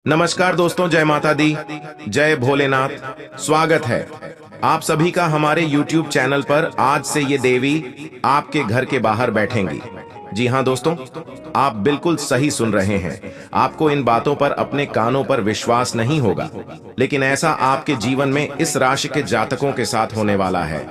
नमस्कार दोस्तों, जय माता दी, जय भोलेनाथ। स्वागत है आप सभी का हमारे YouTube चैनल पर। आज से ये देवी आपके घर के बाहर बैठेंगी। जी हाँ दोस्तों, आप बिल्कुल सही सुन रहे हैं। आपको इन बातों पर अपने कानों पर विश्वास नहीं होगा, लेकिन ऐसा आपके जीवन में इस राशि के जातकों के साथ होने वाला है।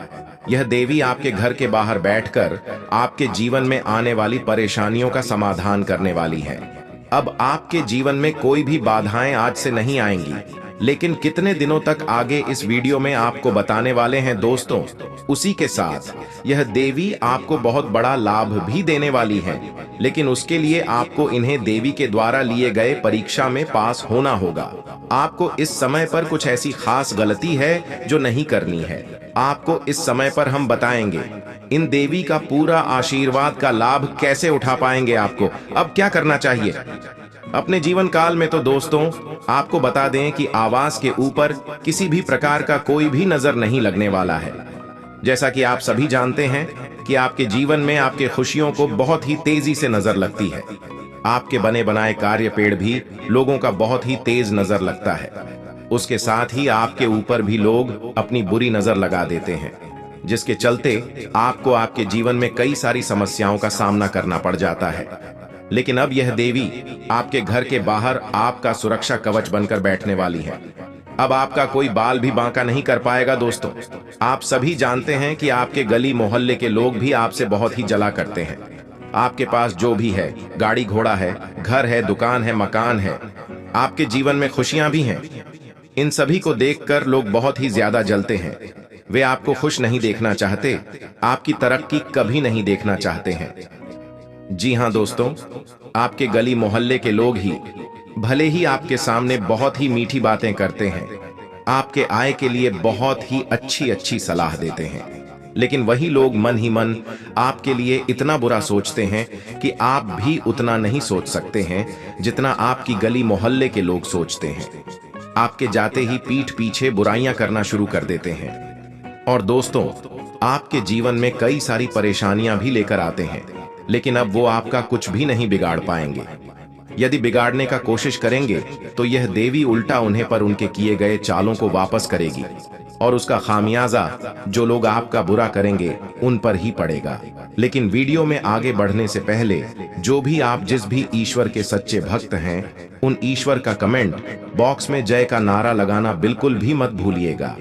यह देवी आपके घर के बाहर बैठकर आपके जीवन में आने वाली परेशानियों का समाधान करने वाली है। अब आपके जीवन में कोई भी बाधाएं आज से नहीं आएंगी, लेकिन कितने दिनों तक आगे इस वीडियो में आपको बताने वाले हैं दोस्तों। उसी के साथ यह देवी आपको बहुत बड़ा लाभ भी देने वाली है, लेकिन उसके लिए आपको इन्हें देवी के द्वारा लिए गए परीक्षा में पास होना होगा। आपको इस समय पर कुछ ऐसी खास गलती है जो नहीं करनी है। आपको इस समय पर हम बताएंगे इन देवी का पूरा आशीर्वाद का लाभ कैसे उठा पाएंगे। आपको अब क्या करना चाहिए अपने जीवन काल में। तो दोस्तों, आपको बता दें कि आवास के ऊपर किसी भी प्रकार का कोई भी नजर नहीं लगने वाला है। जैसा कि आप सभी जानते हैं कि आपके जीवन में आपके खुशियों को बहुत ही तेजी से नजर लगती है। आपके बने बनाए कार्य पेड़ भी लोगों का बहुत ही तेज नजर लगता है। उसके साथ ही आपके ऊपर भी लोग अपनी बुरी नजर लगा देते हैं, जिसके चलते आपको आपके जीवन में कई सारी समस्याओं का सामना करना पड़ जाता है। लेकिन अब यह देवी आपके घर के बाहर आपका सुरक्षा कवच बनकर बैठने वाली है। अब आपका कोई बाल भी बांका नहीं कर पाएगा। दोस्तों, आप सभी जानते हैं कि आपके गली मोहल्ले के लोग भी आपसे बहुत ही जला करते हैं। आपके पास जो भी है, गाड़ी घोड़ा है, घर है, दुकान है, मकान है, आपके जीवन में खुशियां भी हैं, इन सभी को देखकर लोग बहुत ही ज्यादा जलते हैं। वे आपको खुश नहीं देखना चाहते, आपकी तरक्की कभी नहीं देखना चाहते हैं। जी हाँ दोस्तों, आपके गली मोहल्ले के लोग ही भले ही आपके सामने बहुत ही मीठी बातें करते हैं, आपके आय के लिए बहुत ही अच्छी अच्छी सलाह देते हैं, लेकिन वही लोग मन ही मन आपके लिए इतना बुरा सोचते हैं कि आप भी उतना नहीं सोच सकते हैं जितना आपकी गली मोहल्ले के लोग सोचते हैं। आपके जाते ही पीठ पीछे बुराइयां करना शुरू कर देते हैं, और दोस्तों, आपके जीवन में कई सारी परेशानियां भी लेकर आते हैं, लेकिन अब वो आपका कुछ भी नहीं बिगाड़ पाएंगे। यदि बिगाड़ने का कोशिश करेंगे तो यह देवी उल्टा उन्हें पर उनके किए गए चालों को वापस करेगी, और उसका खामियाजा जो लोग आपका बुरा करेंगे उन पर ही पड़ेगा। लेकिन वीडियो में आगे बढ़ने से पहले जो भी आप जिस भी ईश्वर के सच्चे भक्त हैं, उन ईश्वर का कमेंट बॉक्स में जय का नारा लगाना बिल्कुल भी मत भूलिएगा,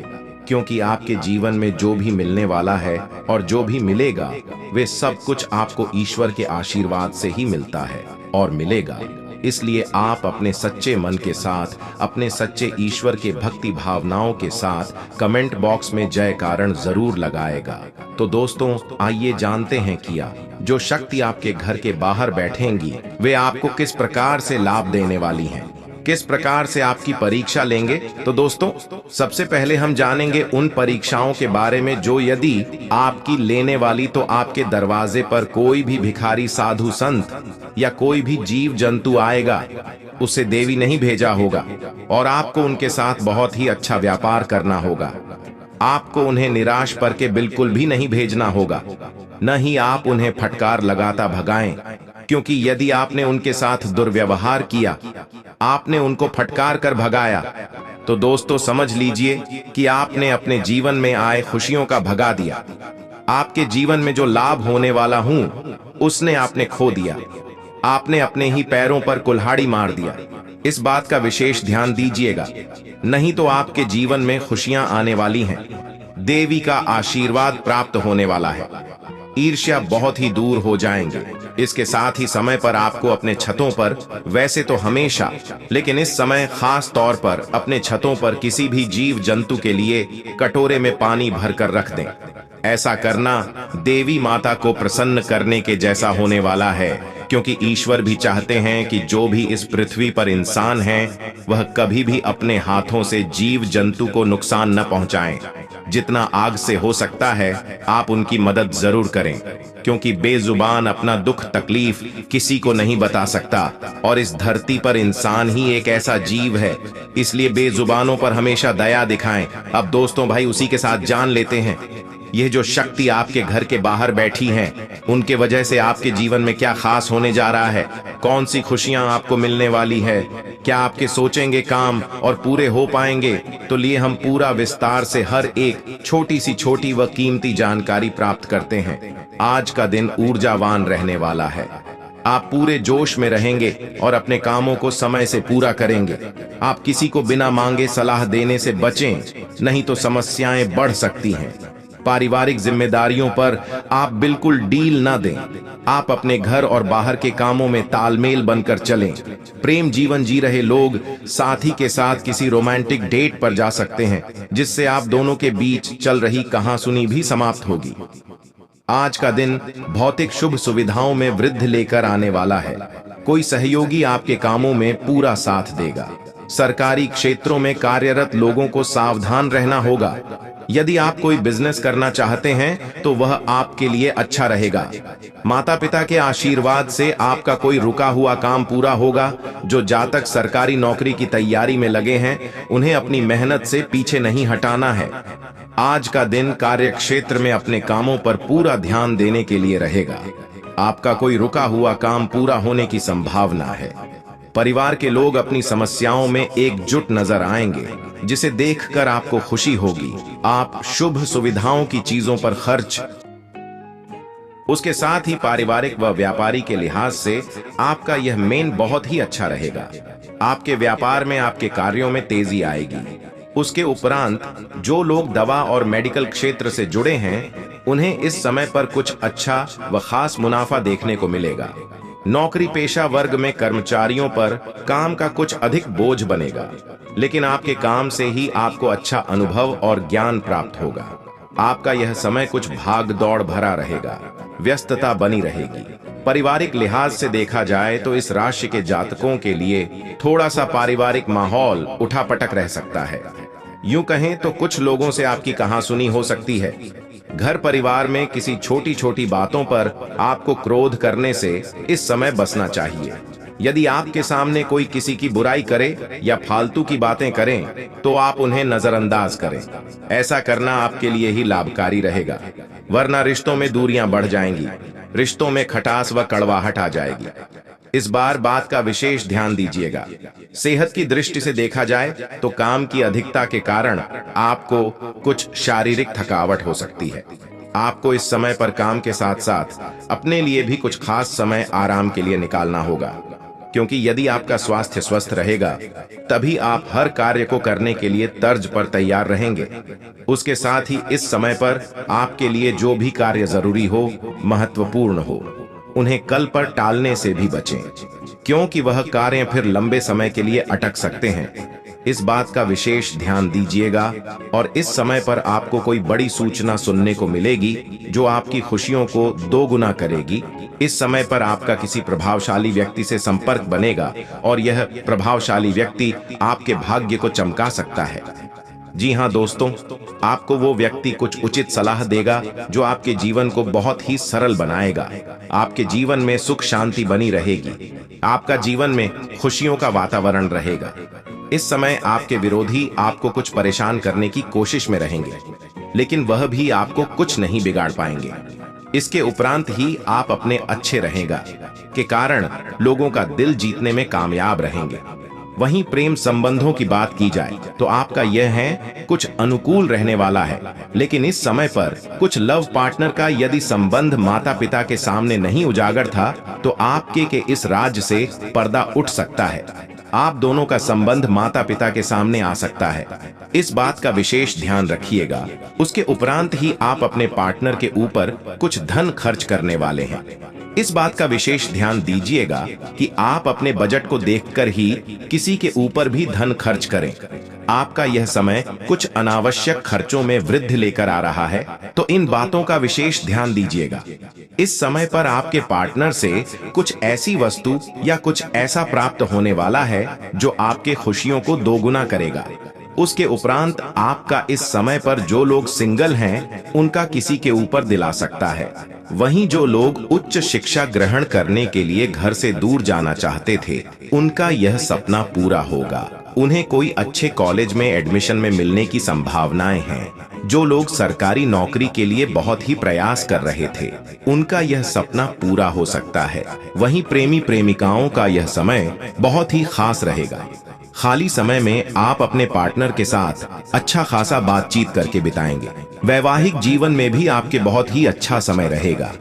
क्योंकि आपके जीवन में जो भी मिलने वाला है और जो भी मिलेगा, वे सब कुछ आपको ईश्वर के आशीर्वाद से ही मिलता है और मिलेगा। इसलिए आप अपने सच्चे मन के साथ, अपने सच्चे ईश्वर के भक्ति भावनाओं के साथ कमेंट बॉक्स में जय कारण जरूर लगाएगा। तो दोस्तों, आइए जानते हैं किया जो शक्ति आपके घर के बाहर बैठेंगी वे आपको किस प्रकार से लाभ देने वाली हैं, किस प्रकार से आपकी परीक्षा लेंगे। तो दोस्तों, सबसे पहले हम जानेंगे उन परीक्षाओं के बारे में जो यदि आपकी लेने वाली, तो आपके दरवाजे पर कोई भी भिखारी, साधु संत या कोई भी जीव जंतु आएगा, उसे देवी नहीं भेजा होगा, और आपको उनके साथ बहुत ही अच्छा व्यापार करना होगा। आपको उन्हें निराश करके बिल्कुल भी नहीं भेजना होगा, न ही आप उन्हें फटकार लगाता भगाएं, क्योंकि यदि आपने उनके साथ दुर्व्यवहार किया, आपने उनको फटकार कर भगाया, तो दोस्तों समझ लीजिए कि आपने अपने जीवन में आए खुशियों का भगा दिया। आपके जीवन में जो लाभ होने वाला हूं, उसने आपने खो दिया। आपने अपने ही पैरों पर कुल्हाड़ी मार दिया। इस बात का विशेष ध्यान दीजिएगा, नहीं तो आपके जीवन में खुशियां आने वाली हैं, देवी का आशीर्वाद प्राप्त होने वाला है, ईर्ष्या बहुत ही दूर हो जाएंगे। इसके साथ ही समय पर आपको अपने छतों पर, वैसे तो हमेशा, लेकिन इस समय खास तौर पर अपने छतों पर किसी भी जीव जंतु के लिए कटोरे में पानी भरकर रख दें। ऐसा करना देवी माता को प्रसन्न करने के जैसा होने वाला है, क्योंकि ईश्वर भी चाहते हैं कि जो भी इस पृथ्वी पर इंसान हैं, वह कभी भी अपने हाथों से जीव जंतु को नुकसान न पहुंचाएं। जितना आग से हो सकता है आप उनकी मदद जरूर करें, क्योंकि बेजुबान अपना दुख तकलीफ किसी को नहीं बता सकता, और इस धरती पर इंसान ही एक ऐसा जीव है, इसलिए बेजुबानों पर हमेशा दया दिखाएं। अब दोस्तों भाई, उसी के साथ जान लेते हैं ये जो शक्ति आपके घर के बाहर बैठी हैं, उनके वजह से आपके जीवन में क्या खास होने जा रहा है, कौन सी खुशियां आपको मिलने वाली है, क्या आपके सोचेंगे काम और पूरे हो पाएंगे, तो लिए हम पूरा विस्तार से हर एक छोटी सी छोटी व कीमती जानकारी प्राप्त करते हैं। आज का दिन ऊर्जावान रहने वाला है। आप पूरे जोश में रहेंगे और अपने कामों को समय से पूरा करेंगे। आप किसी को बिना मांगे सलाह देने से बचें, नहीं तो समस्याएं बढ़ सकती हैं। पारिवारिक जिम्मेदारियों पर आप बिल्कुल डील ना दें। आप अपने घर और बाहर के कामों में तालमेल बनकर चलें। प्रेम जीवन जी रहे लोग साथी के साथ किसी रोमांटिक डेट पर जा सकते हैं, जिससे आप दोनों के बीच चल रही कहासुनी भी समाप्त होगी। आज का दिन भौतिक शुभ सुविधाओं में वृद्धि लेकर आने वाला है। कोई सहयोगी आपके कामों में पूरा साथ देगा। सरकारी क्षेत्रों में कार्यरत लोगों को सावधान रहना होगा। यदि आप कोई बिजनेस करना चाहते हैं तो वह आपके लिए अच्छा रहेगा। माता पिता के आशीर्वाद से आपका कोई रुका हुआ काम पूरा होगा। जो जातक सरकारी नौकरी की तैयारी में लगे हैं, उन्हें अपनी मेहनत से पीछे नहीं हटाना है। आज का दिन कार्य क्षेत्र में अपने कामों पर पूरा ध्यान देने के लिए रहेगा। आपका कोई रुका हुआ काम पूरा होने की संभावना है। परिवार के लोग अपनी समस्याओं में एकजुट नजर आएंगे, जिसे देखकर आपको खुशी होगी। आप शुभ सुविधाओं की चीजों पर खर्च, उसके साथ ही पारिवारिक व व्यापारी के लिहाज से आपका यह मेन बहुत ही अच्छा रहेगा। आपके व्यापार में आपके कार्यों में तेजी आएगी। उसके उपरांत जो लोग दवा और मेडिकल क्षेत्र से जुड़े हैं, उन्हें इस समय पर कुछ अच्छा व खास मुनाफा देखने को मिलेगा। नौकरी पेशा वर्ग में कर्मचारियों पर काम का कुछ अधिक बोझ बनेगा, लेकिन आपके काम से ही आपको अच्छा अनुभव और ज्ञान प्राप्त होगा। आपका यह समय कुछ भाग दौड़ भरा रहेगा, व्यस्तता बनी रहेगी। पारिवारिक लिहाज से देखा जाए तो इस राशि के जातकों के लिए थोड़ा सा पारिवारिक माहौल उठापटक रह सकता है। यूं कहें तो कुछ लोगों से आपकी कहासुनी हो सकती है। घर परिवार में किसी छोटी छोटी बातों पर आपको क्रोध करने से इस समय बचना चाहिए। यदि आपके सामने कोई किसी की बुराई करे या फालतू की बातें करें, तो आप उन्हें नजरअंदाज करें। ऐसा करना आपके लिए ही लाभकारी रहेगा, वरना रिश्तों में दूरियां बढ़ जाएंगी, रिश्तों में खटास व कड़वाहट आ जाएगी। इस बार बात का विशेष ध्यान दीजिएगा। सेहत की दृष्टि से देखा जाए तो काम की अधिकता के कारण आपको कुछ शारीरिक थकावट हो सकती है। आपको इस समय पर काम के साथ साथ अपने लिए भी कुछ खास समय आराम के लिए निकालना होगा, क्योंकि यदि आपका स्वास्थ्य स्वस्थ रहेगा तभी आप हर कार्य को करने के लिए तर्ज पर तैयार रहेंगे। उसके साथ ही इस समय पर आपके लिए जो भी कार्य जरूरी हो, महत्वपूर्ण हो, उन्हें कल पर टालने से भी बचें, क्योंकि वह कार्य फिर लंबे समय के लिए अटक सकते हैं। इस बात का विशेष ध्यान दीजिएगा। और इस समय पर आपको कोई बड़ी सूचना सुनने को मिलेगी जो आपकी खुशियों को दोगुना करेगी। इस समय पर आपका किसी प्रभावशाली व्यक्ति से संपर्क बनेगा और यह प्रभावशाली व्यक्ति आपके भाग्य को चमका सकता है। जी हाँ दोस्तों, आपको वो व्यक्ति कुछ उचित सलाह देगा जो आपके जीवन को बहुत ही सरल बनाएगा। आपके जीवन में सुख शांति बनी रहेगी। आपका जीवन में खुशियों का वातावरण रहेगा। इस समय आपके विरोधी आपको कुछ परेशान करने की कोशिश में रहेंगे, लेकिन वह भी आपको कुछ नहीं बिगाड़ पाएंगे। इसके उपरांत ही आप अपने अच्छे रहेगा के कारण लोगों का दिल जीतने में कामयाब रहेंगे। वहीं प्रेम संबंधों की बात की जाए तो आपका यह है कुछ अनुकूल रहने वाला है, लेकिन इस समय पर कुछ लव पार्टनर का यदि संबंध माता पिता के सामने नहीं उजागर था तो आपके के इस राज से पर्दा उठ सकता है। आप दोनों का संबंध माता पिता के सामने आ सकता है। इस बात का विशेष ध्यान रखिएगा। उसके उपरांत ही आप अपने पार्टनर के ऊपर कुछ धन खर्च करने वाले हैं। इस बात का विशेष ध्यान दीजिएगा कि आप अपने बजट को देखकर ही किसी के ऊपर भी धन खर्च करें। आपका यह समय कुछ अनावश्यक खर्चों में वृद्धि लेकर आ रहा है, तो इन बातों का विशेष ध्यान दीजिएगा। इस समय पर आपके पार्टनर से कुछ ऐसी वस्तु या कुछ ऐसा प्राप्त होने वाला है जो आपके खुशियों को दोगुना करेगा। उसके उपरांत आपका इस समय पर जो लोग सिंगल हैं, उनका किसी के ऊपर दिल आ सकता है। वहीं जो लोग उच्च शिक्षा ग्रहण करने के लिए घर से दूर जाना चाहते थे, उनका यह सपना पूरा होगा। उन्हें कोई अच्छे कॉलेज में एडमिशन में मिलने की संभावनाएं हैं। जो लोग सरकारी नौकरी के लिए बहुत ही प्रयास कर रहे थे, उनका यह सपना पूरा हो सकता है। वहीं प्रेमी प्रेमिकाओं का यह समय बहुत ही खास रहेगा। खाली समय में आप अपने पार्टनर के साथ अच्छा खासा बातचीत करके बिताएंगे। वैवाहिक जीवन में भी आपके बहुत ही अच्छा समय रहेगा।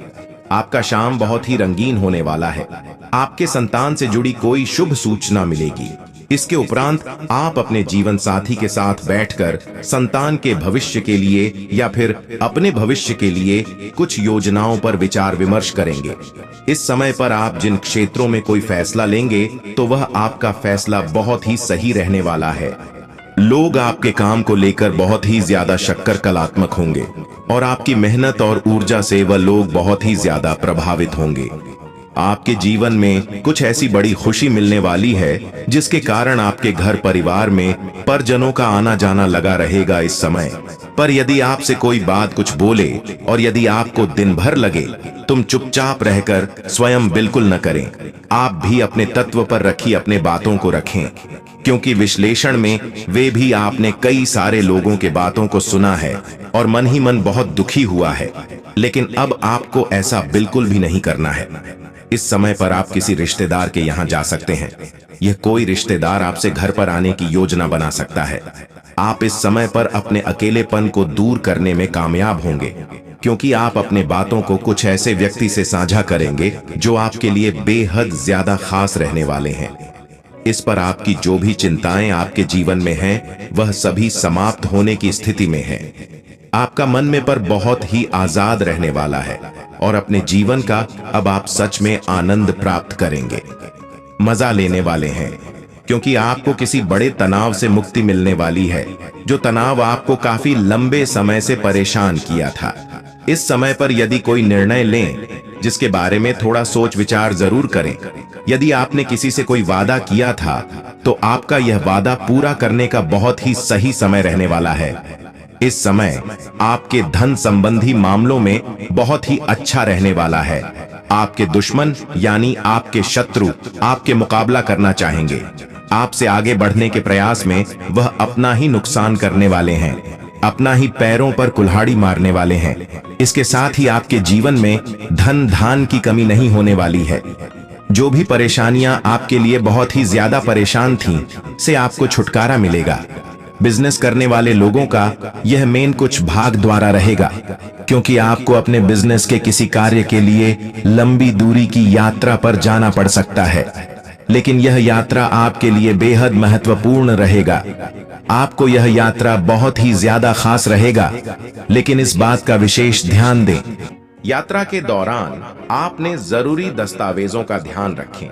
आपका शाम बहुत ही रंगीन होने वाला है। आपके संतान से जुड़ी कोई शुभ सूचना मिलेगी। इसके उपरांत आप अपने जीवन साथी के साथ बैठकर संतान के भविष्य के लिए या फिर अपने भविष्य के लिए कुछ योजनाओं पर विचार विमर्श करेंगे। इस समय पर आप जिन क्षेत्रों में कोई फैसला लेंगे तो वह आपका फैसला बहुत ही सही रहने वाला है। लोग आपके काम को लेकर बहुत ही ज्यादा शक्कर कलात्मक होंगे और आपकी मेहनत और ऊर्जा से वह लोग बहुत ही ज्यादा प्रभावित होंगे। आपके जीवन में कुछ ऐसी बड़ी खुशी मिलने वाली है जिसके कारण आपके घर परिवार में परिजनों का आना जाना लगा रहेगा इस समय। पर यदि आपसे कोई बात कुछ बोले और यदि आपको दिन भर लगे, तुम चुपचाप रहकर स्वयं बिल्कुल न करें। आप भी अपने तत्व पर रखी अपने बातों को रखें, क्योंकि विश्लेषण में वे भी आपने कई सारे लोगों के बातों को सुना है और मन ही मन बहुत दुखी हुआ है। लेकिन अब आपको ऐसा बिल्कुल भी नहीं करना है। इस समय पर आप किसी रिश्तेदार के यहाँ जा सकते हैं। यह कोई रिश्तेदार आपसे घर पर आने की योजना बना सकता है। आप इस समय पर अपने अकेलेपन को दूर करने में कामयाब होंगे, क्योंकि आप अपने बातों को कुछ ऐसे व्यक्ति से साझा करेंगे जो आपके लिए बेहद ज्यादा खास रहने वाले हैं। इस पर आपकी जो भी चिंताएं आपके जीवन में हैं, वह सभी समाप्त होने की स्थिति में है। आपका मन में पर बहुत ही आजाद रहने वाला है और अपने जीवन का अब आप सच में आनंद प्राप्त करेंगे, मजा लेने वाले हैं, क्योंकि आपको किसी बड़े तनाव से मुक्ति मिलने वाली है, जो तनाव आपको काफी लंबे समय से परेशान किया था। इस समय पर यदि कोई निर्णय लें जिसके बारे में थोड़ा सोच विचार जरूर करें। यदि आपने किसी से कोई वादा किया था तो आपका यह वादा पूरा करने का बहुत ही सही समय रहने वाला है। इस समय आपके धन संबंधी मामलों में बहुत ही अच्छा रहने वाला है। आपके दुश्मन यानी आपके शत्रु आपके मुकाबला करना चाहेंगे। आपसे आगे बढ़ने के प्रयास में वह अपना ही नुकसान करने वाले हैं, अपना ही पैरों पर कुल्हाड़ी मारने वाले हैं। इसके साथ ही आपके जीवन में धन धान की कमी नहीं होने वाली है। जो भी परेशानियां आपके लिए बहुत ही ज्यादा परेशान थीं, से आपको छुटकारा मिलेगा। बिजनेस करने वाले लोगों का यह मेन कुछ भाग द्वारा रहेगा, क्योंकि आपको अपने बिजनेस के किसी कार्य के लिए लंबी दूरी की यात्रा पर जाना पड़ सकता है। लेकिन यह यात्रा आपके लिए बेहद महत्वपूर्ण रहेगा। आपको यह यात्रा बहुत ही ज्यादा खास रहेगा, लेकिन इस बात का विशेष ध्यान दें। यात्रा के दौरान आपने जरूरी दस्तावेजों का ध्यान रखें।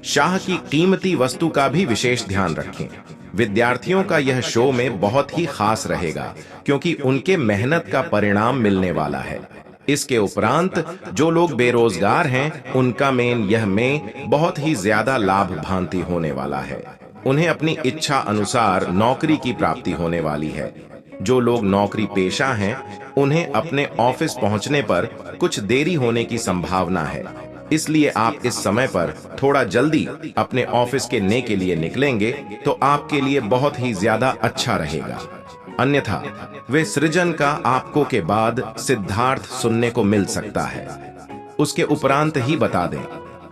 शाह की कीमती वस्तु का भी विशेष ध्यान रखें। विद्यार्थियों का यह शो में बहुत ही खास रहेगा, क्योंकि उनके मेहनत का परिणाम मिलने वाला है। इसके उपरांत जो लोग बेरोजगार हैं, उनका यह में बहुत ही ज्यादा लाभ भांति होने वाला है। उन्हें अपनी इच्छा अनुसार नौकरी की प्राप्ति होने वाली है। जो लोग नौकरी पेशा हैं, उन्हें अपने ऑफिस पहुंचने पर कुछ देरी होने की संभावना है। इसलिए आप इस समय पर थोड़ा जल्दी अपने ऑफिस के ने के लिए निकलेंगे तो आपके लिए बहुत ही ज्यादा अच्छा रहेगा। अन्यथा वे सृजन का आपको के बाद सिद्धार्थ सुनने को मिल सकता है। उसके उपरांत ही बता दें,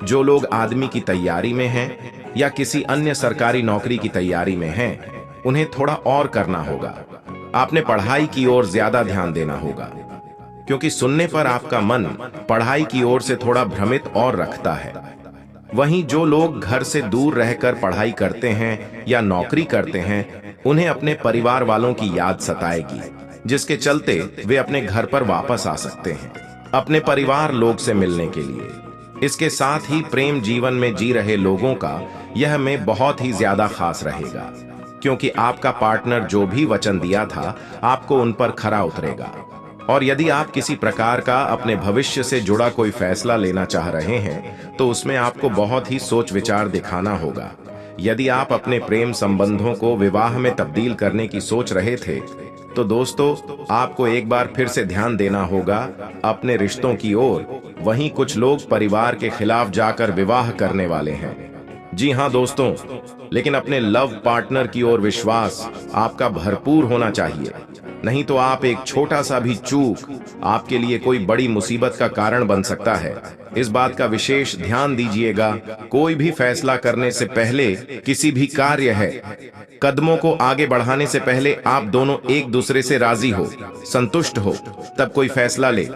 जो लोग आदमी की तैयारी में हैं या किसी अन्य सरकारी नौकरी की तैयारी में हैं, उन्हें थोड़ा और करना होगा। आपने पढ़ाई की ओर ज्यादा ध्यान देना होगा, क्योंकि सुनने पर आपका मन पढ़ाई की ओर से थोड़ा भ्रमित और रखता है। वहीं जो लोग घर से दूर रहकर पढ़ाई करते हैं या नौकरी करते हैं, उन्हें अपने परिवार वालों की याद सताएगी, जिसके चलते वे अपने घर पर वापस आ सकते हैं अपने परिवार लोग से मिलने के लिए। इसके साथ ही प्रेम जीवन में जी रहे लोगों का यह में बहुत ही ज्यादा खास रहेगा, क्योंकि आपका पार्टनर जो भी वचन दिया था, आपको उन पर खरा उतरेगा। और यदि आप किसी प्रकार का अपने भविष्य से जुड़ा कोई फैसला लेना चाह रहे हैं, तो उसमें आपको बहुत ही सोच विचार दिखाना होगा। यदि आप अपने प्रेम संबंधों को विवाह में तब्दील करने की सोच रहे थे, तो दोस्तों आपको एक बार फिर से ध्यान देना होगा अपने रिश्तों की ओर। वहीं कुछ लोग परिवार के खिलाफ जाकर विवाह करने वाले हैं। जी हाँ दोस्तों, लेकिन अपने लव पार्टनर की ओर विश्वास आपका भरपूर होना चाहिए। नहीं तो आप एक छोटा सा भी चूक आपके लिए कोई बड़ी मुसीबत का कारण बन सकता है। इस बात का विशेष ध्यान दीजिएगा। कोई भी फैसला करने से पहले, किसी भी कार्य है, कदमों को आगे बढ़ाने से पहले आप दोनों एक दूसरे से राजी हो, संतुष्ट हो, तब कोई फैसला ले।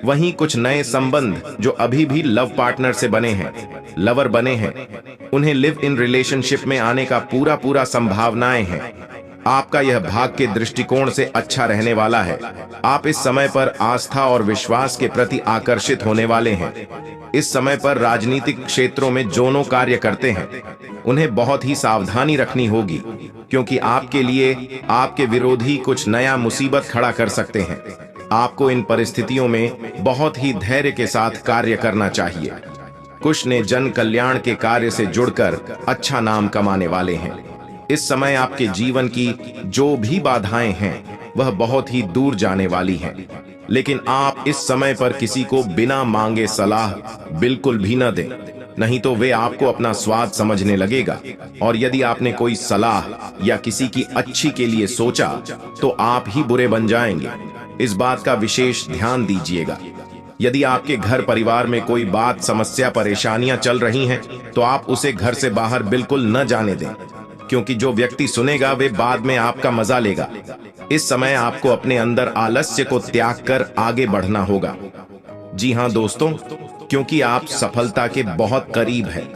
वहीं कुछ नए संबंध जो अभी भी लव पार्टनर से बने हैं, लवर बने हैं, उन्हें लिव इन रिलेशनशिप में आने का पूरा संभावनाएं हैं। आपका यह भाग्य के दृष्टिकोण से अच्छा रहने वाला है। आप इस समय पर आस्था और विश्वास के प्रति आकर्षित होने वाले हैं। इस समय पर राजनीतिक क्षेत्रों में जो कार्य करते हैं, उन्हें बहुत ही सावधानी रखनी होगी, क्योंकि आपके लिए आपके विरोधी कुछ नया मुसीबत खड़ा कर सकते हैं। आपको इन परिस्थितियों में बहुत ही धैर्य के साथ कार्य करना चाहिए। कुछ ने जन कल्याण के कार्य से जुड़कर अच्छा नाम कमाने वाले हैं। इस समय आपके जीवन की जो भी बाधाएं हैं, वह बहुत ही दूर जाने वाली हैं। लेकिन आप इस समय पर किसी को बिना मांगे सलाह बिल्कुल भी न दें, नहीं तो वे आपको अपना स्वाद समझने लगेगा। और यदि आपने कोई सलाह या किसी की अच्छी के लिए सोचा, तो आप ही बुरे बन जाएंगे। इस बात का विशेष ध्यान दीजिएगा। यदि आपके घर परिवार में कोई बात, समस्या, परेशानियां चल रही हैं, तो आप उसे घर से बाहर बिल्कुल न जाने दें, क्योंकि जो व्यक्ति सुनेगा वे बाद में आपका मजा लेगा। इस समय आपको अपने अंदर आलस्य को त्याग कर आगे बढ़ना होगा। जी हाँ दोस्तों, क्योंकि आप सफलता के बहुत करीब हैं।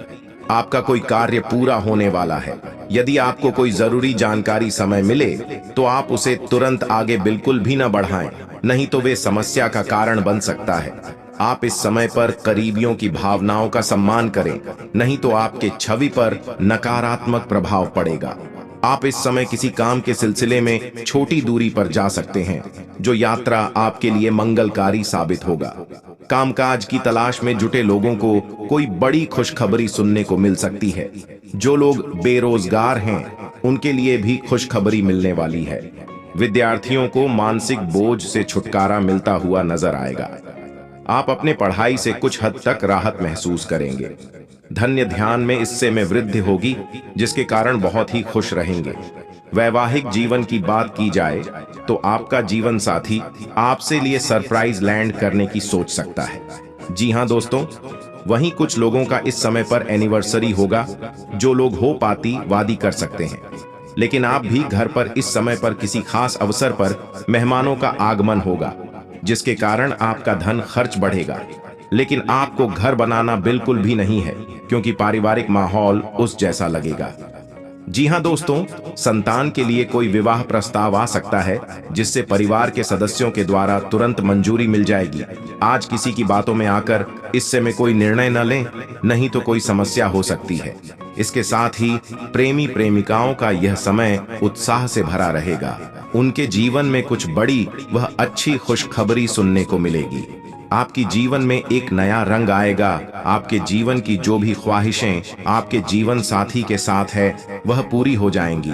आपका कोई कार्य पूरा होने वाला है। यदि आपको कोई जरूरी जानकारी समय मिले, तो आप उसे तुरंत आगे बिल्कुल भी न बढ़ाएं, नहीं तो वे समस्या का कारण बन सकता है। आप इस समय पर करीबियों की भावनाओं का सम्मान करें, नहीं तो आपके छवि पर नकारात्मक प्रभाव पड़ेगा। आप इस समय किसी काम के सिलसिले में छोटी दूरी पर जा सकते हैं, जो यात्रा आपके लिए मंगलकारी साबित होगा। कामकाज की तलाश में जुटे लोगों को कोई बड़ी खुशखबरी सुनने को मिल सकती है। जो लोग बेरोजगार हैं, उनके लिए भी खुशखबरी मिलने वाली है। विद्यार्थियों को मानसिक बोझ से छुटकारा मिलता हुआ नजर आएगा। आप अपने पढ़ाई से कुछ हद तक राहत महसूस करेंगे। धन्य ध्यान में इससे में वृद्धि होगी, जिसके कारण बहुत ही खुश रहेंगे। वैवाहिक जीवन की बात की जाए, तो आपका जीवन साथी आपसे लिए सरप्राइज लैंड करने की सोच सकता है। जी हाँ दोस्तों, वहीं कुछ लोगों का इस समय पर एनिवर्सरी होगा। जो लोग हो पाती वादी कर सकते हैं, लेकिन आप भी घर पर इस समय पर किसी खास अवसर पर मेहमानों का आगमन होगा, जिसके कारण आपका धन खर्च बढ़ेगा। लेकिन आपको घर बनाना बिल्कुल भी नहीं है, क्योंकि पारिवारिक माहौल उस जैसा लगेगा। जी हाँ दोस्तों, संतान के लिए कोई विवाह प्रस्ताव आ सकता है, जिससे परिवार के सदस्यों के द्वारा तुरंत मंजूरी मिल जाएगी। आज किसी की बातों में आकर इससे में कोई निर्णय न लें, नहीं तो कोई समस्या हो सकती है। इसके साथ ही प्रेमी प्रेमिकाओं का यह समय उत्साह से भरा रहेगा। उनके जीवन में कुछ बड़ी वह अच्छी खुशखबरी सुनने को मिलेगी। आपकी जीवन में एक नया रंग आएगा। आपके जीवन की जो भी ख्वाहिशें आपके जीवन साथी के साथ है, वह पूरी हो जाएंगी।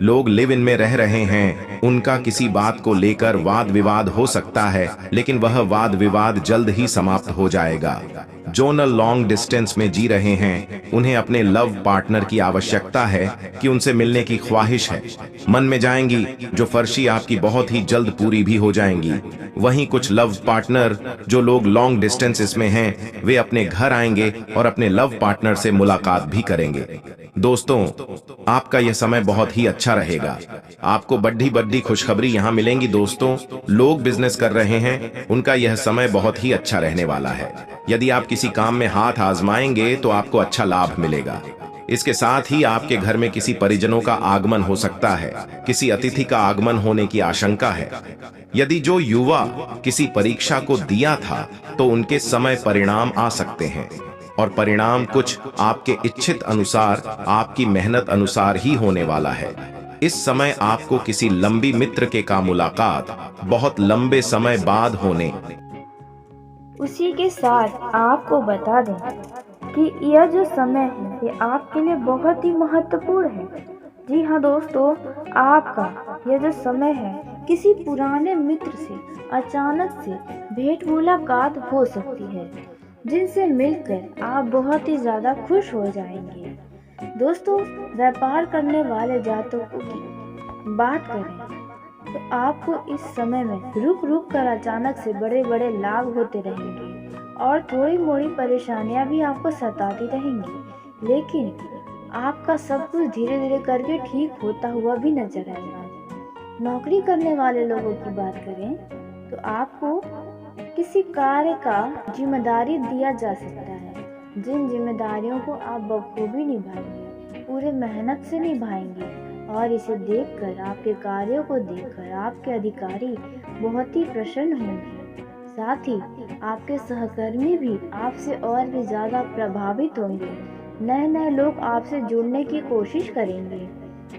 लोग लिव इन में रह रहे हैं, उनका किसी बात को लेकर वाद विवाद हो सकता है, लेकिन वह वाद विवाद जल्द ही समाप्त हो जाएगा। जो न लॉन्ग डिस्टेंस में जी रहे हैं, उन्हें अपने लव पार्टनर की आवश्यकता है कि उनसे मिलने की ख्वाहिश है। मन में जाएंगी जो फर्शी आपकी बहुत ही जल्द पूरी भी हो जाएंगी। वहीं कुछ लव पार्टनर जो लोग लॉन्ग डिस्टेंसेस में हैं, वे अपने घर आएंगे और अपने लव पार्टनर से मुलाकात भी करेंगे। दोस्तों, आपका यह समय बहुत ही अच्छा रहेगा। आपको बड़ी बड़ी खुशखबरी यहाँ मिलेंगी। दोस्तों, लोग बिजनेस कर रहे हैं, उनका यह समय बहुत ही अच्छा रहने वाला है। यदि आप किसी काम में हाथ आजमाएंगे, तो आपको अच्छा लाभ मिलेगा। इसके साथ ही आपके घर में किसी परिजनों का आगमन हो सकता है। किसी अतिथि का आगमन होने की आशंका है। यदि जो युवा किसी परीक्षा को दिया था, तो उनके समय परिणाम आ सकते हैं, और परिणाम कुछ आपके इच्छित अनुसार, आपकी मेहनत अनुसार ही होने वाला है। इस समय आपको किसी लंबी मित्र के का मुलाकात बहुत लंबे समय बाद होने। उसी के साथ आपको बता दें कि यह जो समय है, ये आपके लिए बहुत ही महत्वपूर्ण है। जी हाँ दोस्तों, आपका यह जो समय है, किसी पुराने मित्र से अचानक से भेंट मुलाकात हो सकती है, जिनसे मिलकर आप बहुत ही ज़्यादा खुश हो जाएंगे। दोस्तों, व्यापार करने वाले जातकों की बात करें तो आपको इस समय में रुक रुक कर अचानक से बड़े बड़े लाभ होते रहेंगे और थोड़ी मोड़ी परेशानियां भी आपको सताती रहेंगी, लेकिन आपका सब कुछ धीरे धीरे करके ठीक होता हुआ भी नजर आएगा। नौकरी करने वाले लोगों की बात करें तो आपको किसी कार्य का जिम्मेदारी दिया जा सकता है, जिन जिम्मेदारियों को आप बखूबी निभाएंगे, पूरे मेहनत से निभाएंगे और इसे देखकर, आपके कार्यों को देखकर आपके अधिकारी बहुत ही प्रसन्न होंगे। साथ ही आपके सहकर्मी भी आपसे और भी ज़्यादा प्रभावित होंगे। नए नए लोग आपसे जुड़ने की कोशिश करेंगे।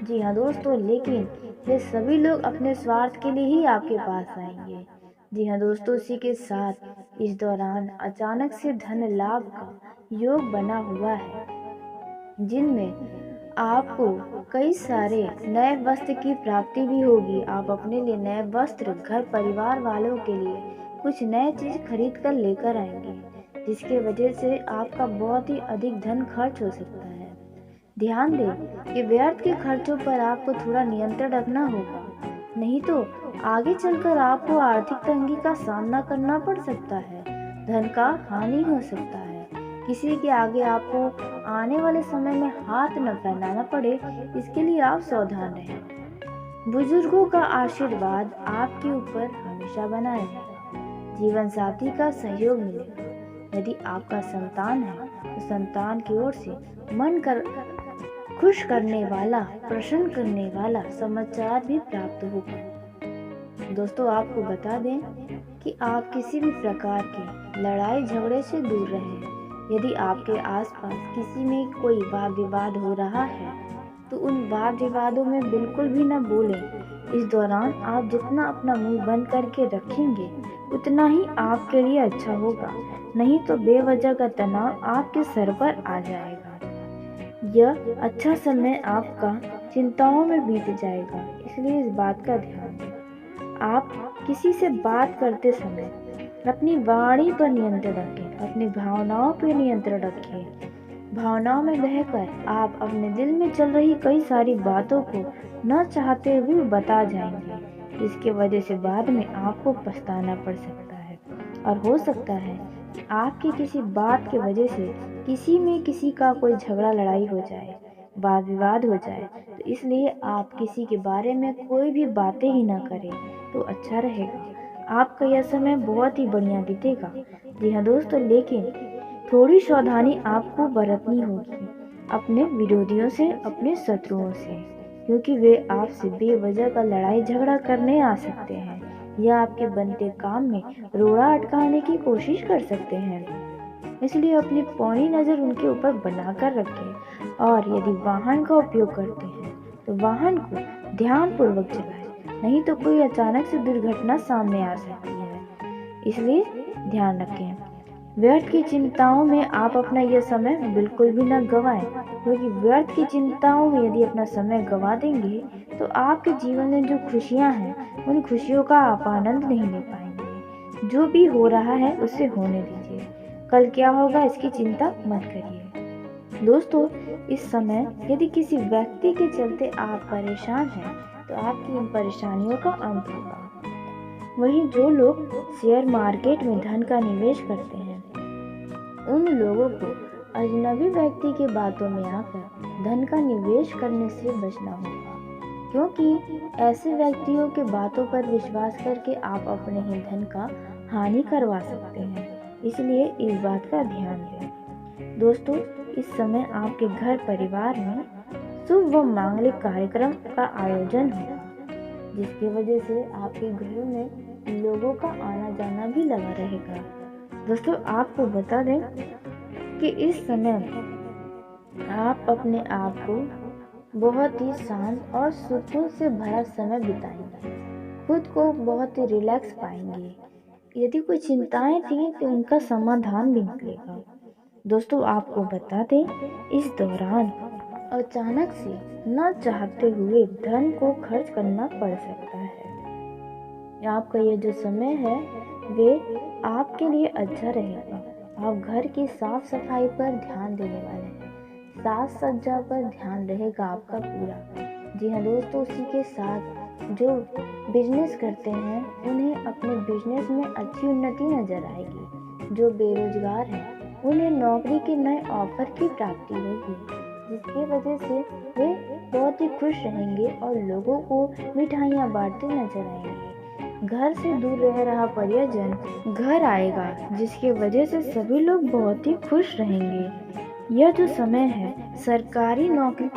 जी हाँ दोस्तों, लेकिन ये सभी लोग अपने स्वार्थ के लिए ही आपके पास आएंगे। जी हाँ दोस्तों, इसी के साथ इस दौरान अचानक से धन लाभ का योग बना हुआ है, जिनमें आपको कई सारे नए वस्त्र की प्राप्ति भी होगी। आप अपने लिए नए वस्त्र, घर परिवार वालों के लिए कुछ नए चीज खरीद कर लेकर आएंगे, जिसके वजह से आपका बहुत ही अधिक धन खर्च हो सकता है। ध्यान दें कि व्यर्थ के खर्चों पर आपको थोड़ा नियंत्रण रखना होगा, नहीं तो आगे चलकर आपको आर्थिक तंगी का सामना करना पड़ सकता है। धन का हानि हो सकता है। किसी के आगे आपको आने वाले समय में हाथ न फैलाना पड़े, इसके लिए आप सावधान रहें। बुजुर्गों का आशीर्वाद आपके ऊपर हमेशा बना रहेगा। जीवन साथी का सहयोग मिलेगा। यदि आपका संतान है तो संतान की ओर से मन कर खुश करने वाला, प्रसन्न करने वाला समाचार भी प्राप्त होगा। दोस्तों, आपको बता दें कि आप किसी भी प्रकार के लड़ाई झगड़े से दूर रहें। यदि आपके आसपास किसी में कोई वाद विवाद हो रहा है तो उन वाद विवादों में बिल्कुल भी न बोलें। इस दौरान आप जितना अपना मुंह बंद करके रखेंगे उतना ही आपके लिए अच्छा होगा, नहीं तो बेवजह का तनाव आपके सर पर आ जाएगा। यह अच्छा समय आपका चिंताओं में बीत जाएगा, इसलिए इस बात का ध्यान दें। आप किसी से बात करते समय अपनी वाणी पर नियंत्रण रखें, अपनी भावनाओं पर नियंत्रण रखें। भावनाओं में बहकर आप अपने दिल में चल रही कई सारी बातों को न चाहते हुए बता जाएंगे। इसके वजह से बाद में आपको पछताना पड़ सकता है और हो सकता है कि आपकी किसी बात की वजह से किसी में किसी का कोई झगड़ा लड़ाई हो जाए, वाद विवाद हो जाए। तो इसलिए आप किसी के बारे में कोई भी बातें ही ना करें तो अच्छा रहेगा। आपका यह समय बहुत ही बढ़िया बीतेगा। जी हाँ दोस्तों, लेकिन थोड़ी सावधानी आपको बरतनी होगी अपने विरोधियों से, अपने शत्रुओं से, क्योंकि वे आपसे बेवजह का लड़ाई झगड़ा करने आ सकते हैं या आपके बनते काम में रोड़ा अटकाने की कोशिश कर सकते हैं। इसलिए अपनी पौनी नज़र उनके ऊपर बनाकर रखें और यदि वाहन का उपयोग करते हैं तो वाहन को ध्यानपूर्वक चलाएं, नहीं तो कोई अचानक से दुर्घटना सामने आ सकती है। इसलिए ध्यान रखें। व्यर्थ की चिंताओं में आप अपना यह समय बिल्कुल भी न गवाएं, क्योंकि व्यर्थ की चिंताओं में यदि अपना समय गवा देंगे तो आपके जीवन में जो खुशियां हैं उन खुशियों का आप आनंद नहीं ले पाएंगे। जो भी हो रहा है उसे होने दीजिए, कल क्या होगा इसकी चिंता मत करिए। दोस्तों, इस समय यदि किसी व्यक्ति के चलते आप परेशान हैं तो आपकी इन परेशानियों का अंत होगा। वहीं जो लोग शेयर मार्केट में धन का निवेश करते हैं उन लोगों को अजनबी व्यक्ति की बातों में आकर धन का निवेश करने से बचना होगा, क्योंकि ऐसे व्यक्तियों के बातों पर विश्वास करके आप अपने ही धन का हानि करवा सकते हैं। इसलिए इस बात का ध्यान दें। दोस्तों, इस समय आपके घर परिवार में शुभ व मांगलिक कार्यक्रम का आयोजन होगा, जिसकी वजह से आपके घरों में लोगों का आना जाना भी लगा रहेगा। दोस्तों, आपको बता दें कि इस समय आप अपने आप को बहुत ही शांत और सुकून से भरा समय बिताएंगे, खुद को बहुत ही रिलैक्स पाएंगे। यदि कोई चिंताएं थी तो उनका समाधान भी निकलेगा। दोस्तों, आपको बता दें इस दौरान अचानक से न चाहते हुए धन को खर्च करना पड़ सकता है। आपका ये जो समय है वे आपके लिए अच्छा रहेगा। आप घर की साफ सफाई पर ध्यान देने वाले हैं। साज सज्जा पर ध्यान रहेगा आपका पूरा। जी हाँ दोस्तों, उसी के साथ जो बिजनेस करते हैं उन्हें अपने बिजनेस में अच्छी उन्नति नजर आएगी। जो बेरोजगार हैं उन्हें नौकरी के नए ऑफर की प्राप्ति होगी, जिसकी वजह से वे बहुत ही खुश रहेंगे और लोगों को मिठाइयाँ बांटते नजर आएंगे। घर से दूर रह रहा परिजन घर आएगा, जिसकी वजह से सभी लोग बहुत ही खुश रहेंगे। यह जो समय है सरकारी नौकरी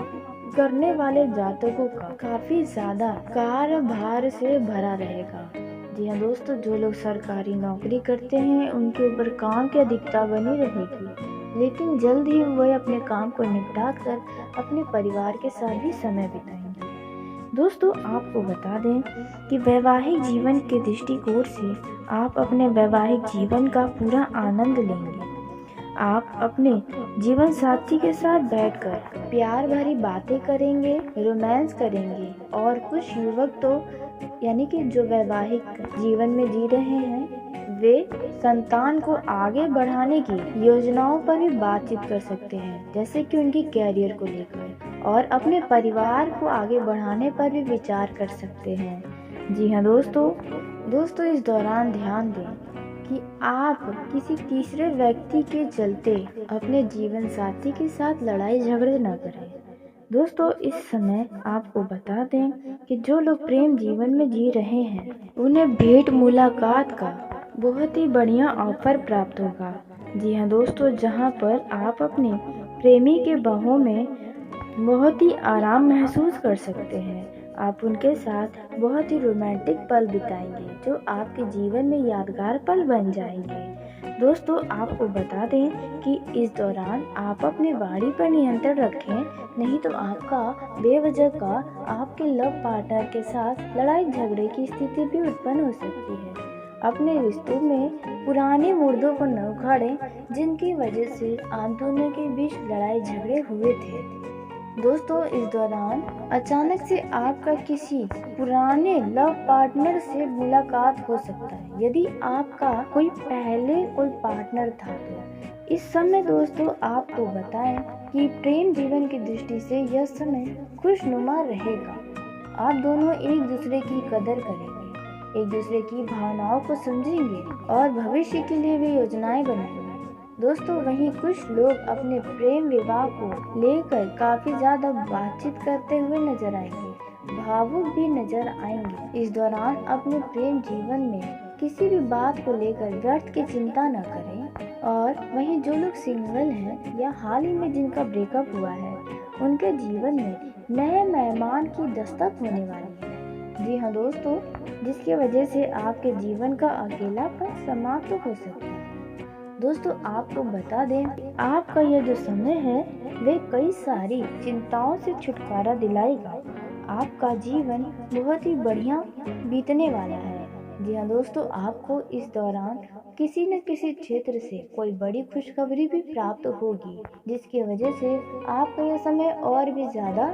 करने वाले जातकों का काफी ज्यादा कार्यभार से भरा रहेगा। जी हाँ दोस्तों, जो लोग सरकारी नौकरी करते हैं उनके ऊपर काम की अधिकता बनी रहेगी, लेकिन जल्द ही वह अपने काम को निपटा कर अपने परिवार के साथ भी समय बिताएंगे। दोस्तों, आपको बता दें कि वैवाहिक जीवन के दृष्टिकोण से आप अपने वैवाहिक जीवन का पूरा आनंद लेंगे। आप अपने जीवन साथी के साथ बैठकर प्यार भरी बातें करेंगे, रोमांस करेंगे और कुछ युवक तो यानी कि जो वैवाहिक जीवन में जी रहे हैं वे संतान को आगे बढ़ाने की योजनाओं पर भी बातचीत कर सकते हैं, जैसे कि उनकी कैरियर को लेकर, और अपने परिवार को आगे बढ़ाने पर भी विचार कर सकते हैं। जी हाँ दोस्तों, इस दौरान ध्यान दें कि आप किसी तीसरे व्यक्ति के चलते अपने जीवन साथी के साथ लड़ाई झगड़े न करें। दोस्तों, इस समय आपको बता दें कि जो लोग प्रेम जीवन में जी रहे हैं उन्हें भेंट मुलाकात का बहुत ही बढ़िया ऑफर प्राप्त होगा। जी हाँ दोस्तों, जहां पर आप अपने प्रेमी के बाहों में बहुत ही आराम महसूस कर सकते हैं। आप उनके साथ बहुत ही रोमांटिक पल बिताएंगे जो आपके जीवन में यादगार पल बन जाएंगे। दोस्तों, आपको बता दें कि इस दौरान आप अपने वाणी पर नियंत्रण रखें, नहीं तो आपका बेवजह का आपके लव पार्टनर के साथ लड़ाई झगड़े की स्थिति भी उत्पन्न हो सकती है। अपने रिश्तों में पुराने मुर्दों को न उखाड़ें, जिनकी वजह से आप दोनों के बीच लड़ाई झगड़े हुए थे। दोस्तों, इस दौरान अचानक से आपका किसी पुराने लव पार्टनर से मुलाकात हो सकता है। यदि आपका कोई पार्टनर था तो इस समय दोस्तों आपको बताएं कि प्रेम जीवन की दृष्टि से यह समय खुशनुमा रहेगा। आप दोनों एक दूसरे की कदर करेंगे, एक दूसरे की भावनाओं को समझेंगे और भविष्य के लिए भी योजनाएं बनाएंगे। दोस्तों, वहीं कुछ लोग अपने प्रेम विवाह को लेकर काफी ज्यादा बातचीत करते हुए नजर आएंगे, भावुक भी नजर आएंगे। इस दौरान अपने प्रेम जीवन में किसी भी बात को लेकर व्यर्थ की चिंता न करें। और वहीं जो लोग सिंगल हैं या हाल ही में जिनका ब्रेकअप हुआ है, उनके जीवन में नए मेहमान की दस्तक होने वाली है। जी हाँ दोस्तों, जिसकी वजह से आपके जीवन का अकेलापन समाप्त हो सकता है। दोस्तों, आपको बता दें आपका यह जो समय है वे कई सारी चिंताओं से छुटकारा दिलाएगा। आपका जीवन बहुत ही बढ़िया बीतने वाला है। जी हाँ दोस्तों, आपको इस दौरान किसी न किसी क्षेत्र से कोई बड़ी खुशखबरी भी प्राप्त होगी, जिसकी वजह से आपका यह समय और भी ज्यादा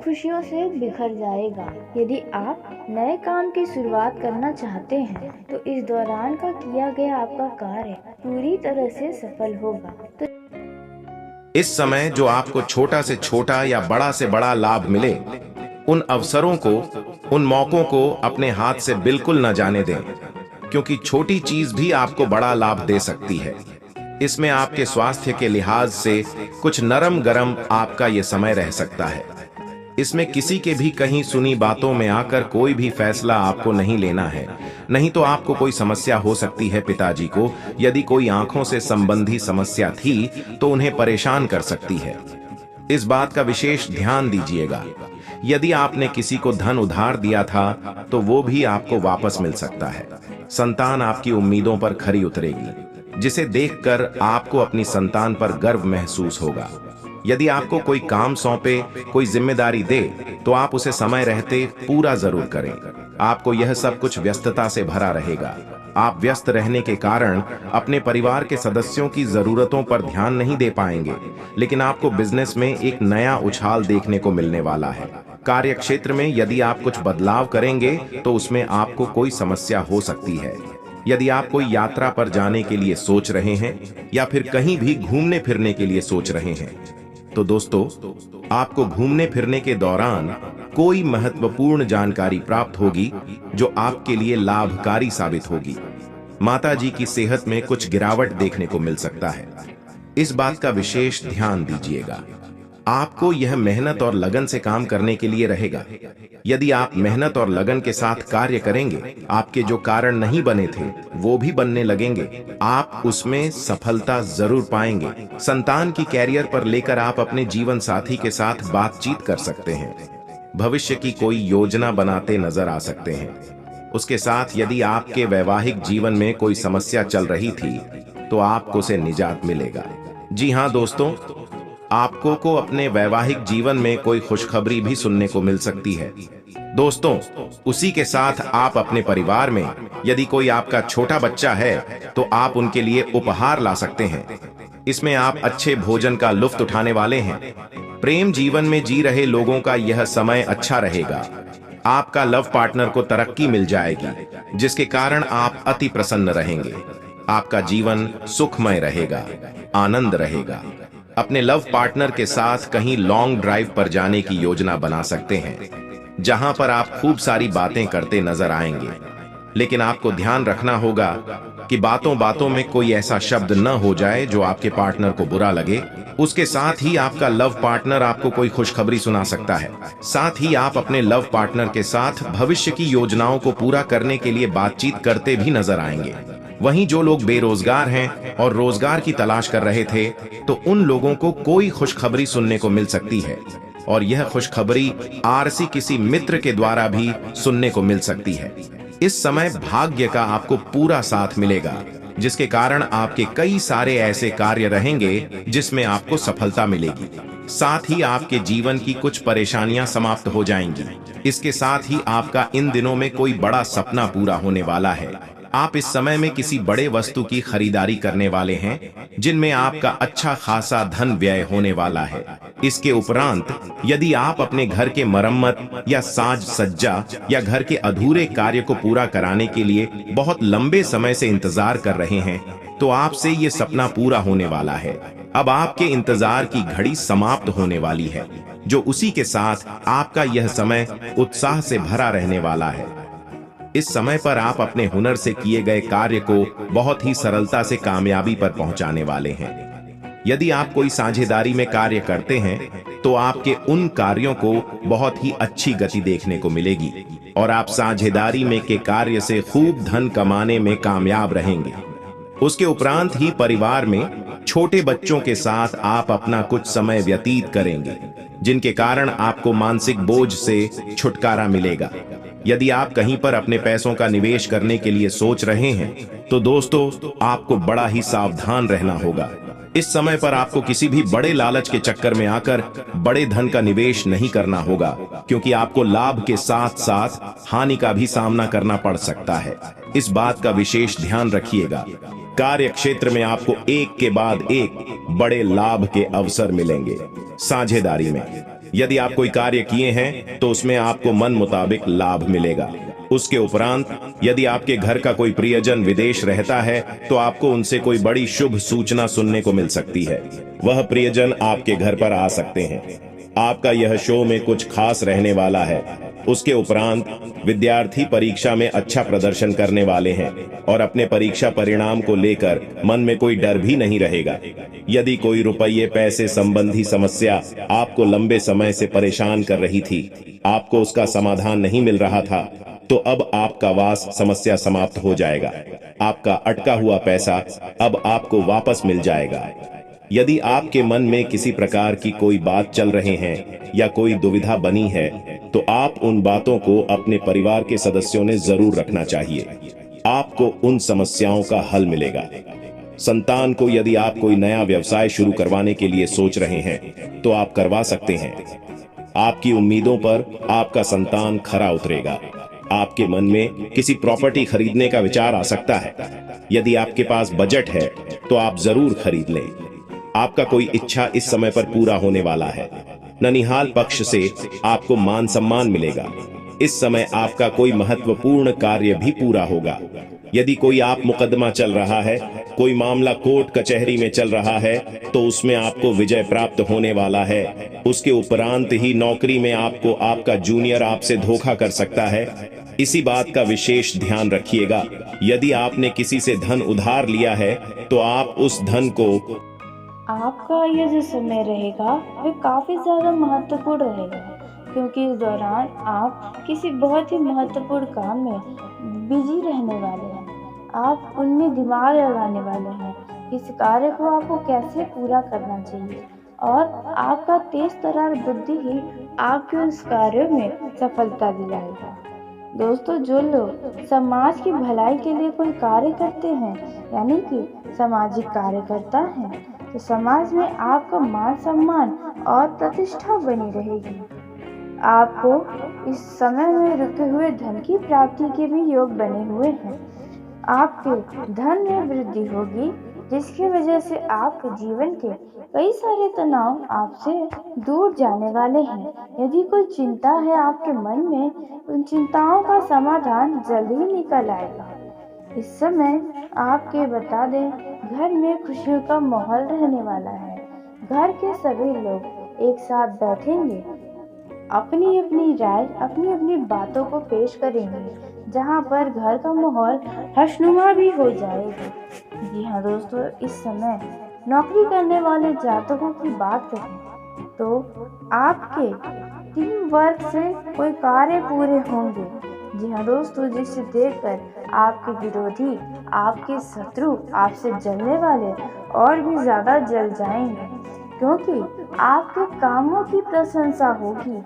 खुशियों से बिखर जाएगा। यदि आप नए काम की शुरुआत करना चाहते हैं तो इस दौरान का किया गया आपका कार्य पूरी तरह से सफल होगा। तो इस समय जो आपको छोटा से छोटा या बड़ा से बड़ा लाभ मिले, उन अवसरों को, उन मौकों को अपने हाथ से बिल्कुल न जाने दें, क्योंकि छोटी चीज भी आपको बड़ा लाभ दे सकती है। इसमें आपके स्वास्थ्य के लिहाज से कुछ नरम गरम आपका ये समय रह सकता है। इसमें किसी के भी कहीं सुनी बातों में आकर कोई भी फैसला आपको नहीं लेना है, नहीं तो आपको कोई समस्या हो सकती है। पिताजी को यदि कोई आंखों से संबंधी समस्या थी तो उन्हें परेशान कर सकती है। इस बात का विशेष ध्यान दीजिएगा। यदि आपने किसी को धन उधार दिया था तो वो भी आपको वापस मिल सकता है। संतान आपकी उम्मीदों पर खरी उतरेगी, जिसे देखकर आपको अपनी संतान पर गर्व महसूस होगा। यदि आपको कोई काम सौंपे, कोई जिम्मेदारी दे तो आप उसे समय रहते पूरा जरूर करें। आपको यह सब कुछ व्यस्तता से भरा रहेगा। आप व्यस्त रहने के कारण अपने परिवार के सदस्यों की जरूरतों पर ध्यान नहीं दे पाएंगे, लेकिन आपको बिजनेस में एक नया उछाल देखने को मिलने वाला है। कार्य क्षेत्र में यदि आप कुछ बदलाव करेंगे तो उसमें आपको कोई समस्या हो सकती है। यदि आप कोई यात्रा पर जाने के लिए सोच रहे हैं या फिर कहीं भी घूमने फिरने के लिए सोच रहे हैं तो दोस्तों, आपको घूमने फिरने के दौरान कोई महत्वपूर्ण जानकारी प्राप्त होगी जो आपके लिए लाभकारी साबित होगी। माता जी की सेहत में कुछ गिरावट देखने को मिल सकता है। इस बात का विशेष ध्यान दीजिएगा। आपको यह मेहनत और लगन से काम करने के लिए रहेगा। यदि आप मेहनत और लगन के साथ कार्य करेंगे, आपके जो कारण नहीं बने थे वो भी बनने लगेंगे। आप उसमें सफलता जरूर पाएंगे। संतान की कैरियर पर लेकर आप अपने जीवन साथी के साथ बातचीत कर सकते हैं। भविष्य की कोई योजना बनाते नजर आ सकते हैं। उसके साथ यदि आपके वैवाहिक जीवन में कोई समस्या चल रही थी तो आपको से निजात मिलेगा। जी हाँ दोस्तों, आपको को अपने वैवाहिक जीवन में कोई खुशखबरी भी सुनने को मिल सकती है। दोस्तों, उसी के साथ आप अपने परिवार में यदि कोई आपका छोटा बच्चा है तो आप उनके लिए उपहार ला सकते हैं। इसमें आप अच्छे भोजन का लुत्फ उठाने वाले हैं। प्रेम जीवन में जी रहे लोगों का यह समय अच्छा रहेगा। आपका लव पार्टनर को तरक्की मिल जाएगी, जिसके कारण आप अति प्रसन्न रहेंगे। आपका जीवन सुखमय रहेगा, आनंद रहेगा। अपने लव पार्टनर के साथ कहीं लॉन्ग ड्राइव पर जाने की योजना बना सकते हैं, जहां पर आप खूब सारी बातें करते नजर आएंगे। लेकिन आपको ध्यान रखना होगा कि बातों बातों में कोई ऐसा शब्द न हो जाए जो आपके पार्टनर को बुरा लगे। उसके साथ ही आपका लव पार्टनर आपको कोई खुशखबरी सुना सकता है। साथ ही आप अपने लव पार्टनर के साथ भविष्य की योजनाओं को पूरा करने के लिए बातचीत करते भी नजर आएंगे। वहीं जो लोग बेरोजगार हैं और रोजगार की तलाश कर रहे थे, तो उन लोगों को कोई खुशखबरी सुनने को मिल सकती है, और यह खुशखबरी आरसी किसी मित्र के द्वारा भी सुनने को मिल सकती है। इस समय भाग्य का आपको पूरा साथ मिलेगा, जिसके कारण आपके कई सारे ऐसे कार्य रहेंगे जिसमें आपको सफलता मिलेगी। साथ ही आपके जीवन की कुछ परेशानियां समाप्त हो जाएंगी। इसके साथ ही आपका इन दिनों में कोई बड़ा सपना पूरा होने वाला है। आप इस समय में किसी बड़े वस्तु की खरीदारी करने वाले हैं, जिनमें आपका अच्छा खासा धन व्यय होने वाला है। इसके उपरांत यदि आप अपने घर के मरम्मत या साज सज्जा या घर के अधूरे कार्य को पूरा कराने के लिए बहुत लंबे समय से इंतजार कर रहे हैं, तो आपसे ये सपना पूरा होने वाला है। अब आपके इंतजार की घड़ी समाप्त होने वाली है, जो उसी के साथ आपका यह समय उत्साह से भरा रहने वाला है। इस समय पर आप अपने हुनर से किए गए कार्य को बहुत ही सरलता से कामयाबी पर पहुंचाने वाले हैं। यदि आप कोई साझेदारी में कार्य करते हैं तो आपके उन कार्यों को बहुत ही अच्छी गति देखने को मिलेगी, और आप साझेदारी में के कार्य से खूब धन कमाने में कामयाब रहेंगे। उसके उपरांत ही परिवार में छोटे बच्चों के साथ आप अपना कुछ समय व्यतीत करेंगे, जिनके कारण आपको मानसिक बोझ से छुटकारा मिलेगा। यदि आप कहीं पर अपने पैसों का निवेश करने के लिए सोच रहे हैं तो दोस्तों, आपको बड़ा ही सावधान रहना होगा। इस समय पर आपको किसी भी बड़े लालच के चक्कर में आकर बड़े धन का निवेश नहीं करना होगा, क्योंकि आपको लाभ के साथ साथ हानि का भी सामना करना पड़ सकता है। इस बात का विशेष ध्यान रखिएगा। कार्य क्षेत्र में आपको एक के बाद एक बड़े लाभ के अवसर मिलेंगे। साझेदारी में यदि आप कोई कार्य किए हैं तो उसमें आपको मन मुताबिक लाभ मिलेगा। उसके उपरांत यदि आपके घर का कोई प्रियजन विदेश रहता है तो आपको उनसे कोई बड़ी शुभ सूचना सुनने को मिल सकती है। वह प्रियजन आपके घर पर आ सकते हैं। आपका यह शो में कुछ खास रहने वाला है। उसके उपरांत विद्यार्थी परीक्षा में अच्छा प्रदर्शन करने वाले हैं, और अपने परीक्षा परिणाम को लेकर मन में कोई डर भी नहीं रहेगा। यदि कोई रुपये पैसे संबंधी समस्या आपको लंबे समय से परेशान कर रही थी, आपको उसका समाधान नहीं मिल रहा था, तो अब आपका वास समस्या समाप्त हो जाएगा। आपका अटका हुआ पैसा अब आपको वापस मिल जाएगा। यदि आपके मन में किसी प्रकार की कोई बात चल रहे हैं या कोई दुविधा बनी है, तो आप उन बातों को अपने परिवार के सदस्यों ने जरूर रखना चाहिए। आपको उन समस्याओं का हल मिलेगा। संतान को यदि आप कोई नया व्यवसाय शुरू करवाने के लिए सोच रहे हैं तो आप करवा सकते हैं। आपकी उम्मीदों पर आपका संतान खरा उतरेगा। आपके मन में किसी प्रॉपर्टी खरीदने का विचार आ सकता है। यदि आपके पास बजट है तो आप जरूर खरीद लें। आपका कोई इच्छा इस समय पर पूरा होने वाला है। ननिहाल पक्ष से आपको मान सम्मान मिलेगा। इस समय आपका कोई महत्वपूर्ण कार्य भी पूरा होगा। यदि कोई आप मुकदमा चल रहा है, कोई मामला कोर्ट कचहरी में चल रहा है, तो उसमें आपको विजय प्राप्त होने वाला है। उसके उपरांत ही नौकरी में आपको आपका जूनियर आपसे धोखा कर सकता है। इसी बात का विशेष ध्यान रखिएगा। यदि आपने किसी से धन उधार लिया है, तो आप उस धन को आपका ये जो समय रहेगा वह काफ़ी ज़्यादा महत्वपूर्ण रहेगा, क्योंकि इस दौरान आप किसी बहुत ही महत्वपूर्ण काम में बिजी रहने वाले हैं। आप उनमें दिमाग लगाने वाले हैं, इस कार्य को आपको कैसे पूरा करना चाहिए, और आपका तेज तर्रार बुद्धि ही आपके उस कार्य में सफलता दिलाएगा। दोस्तों, जो लोग समाज की भलाई के लिए कोई कार्य करते हैं, यानी कि सामाजिक कार्यकर्ता हैं, तो समाज में आपका मान सम्मान और प्रतिष्ठा बनी रहेगी। आपको इस समय में रुके हुए धन की प्राप्ति के भी योग बने हुए हैं। आपके धन में वृद्धि होगी, जिसकी वजह से आपके जीवन के कई सारे तनाव आपसे दूर जाने वाले हैं। यदि कोई चिंता है आपके मन में, उन चिंताओं का समाधान जल्द ही निकल आएगा। इस समय आपके बता दें, घर में खुशियों का माहौल रहने वाला है। घर के सभी लोग एक साथ बैठेंगे, अपनी अपनी राय, अपनी अपनी बातों को पेश करेंगे, जहां पर घर का माहौल हर्षनुमा भी हो जाएगा। जी हाँ दोस्तों, इस समय नौकरी करने वाले जातकों की बात करें तो आपके टीम वर्क से कोई कार्य पूरे होंगे। जी हाँ दोस्तों, जिसे देखकर आपके विरोधी, आपके शत्रु आपसे जलने वाले और भी ज्यादा जल जाएंगे, क्योंकि आपके कामों की प्रशंसा होगी।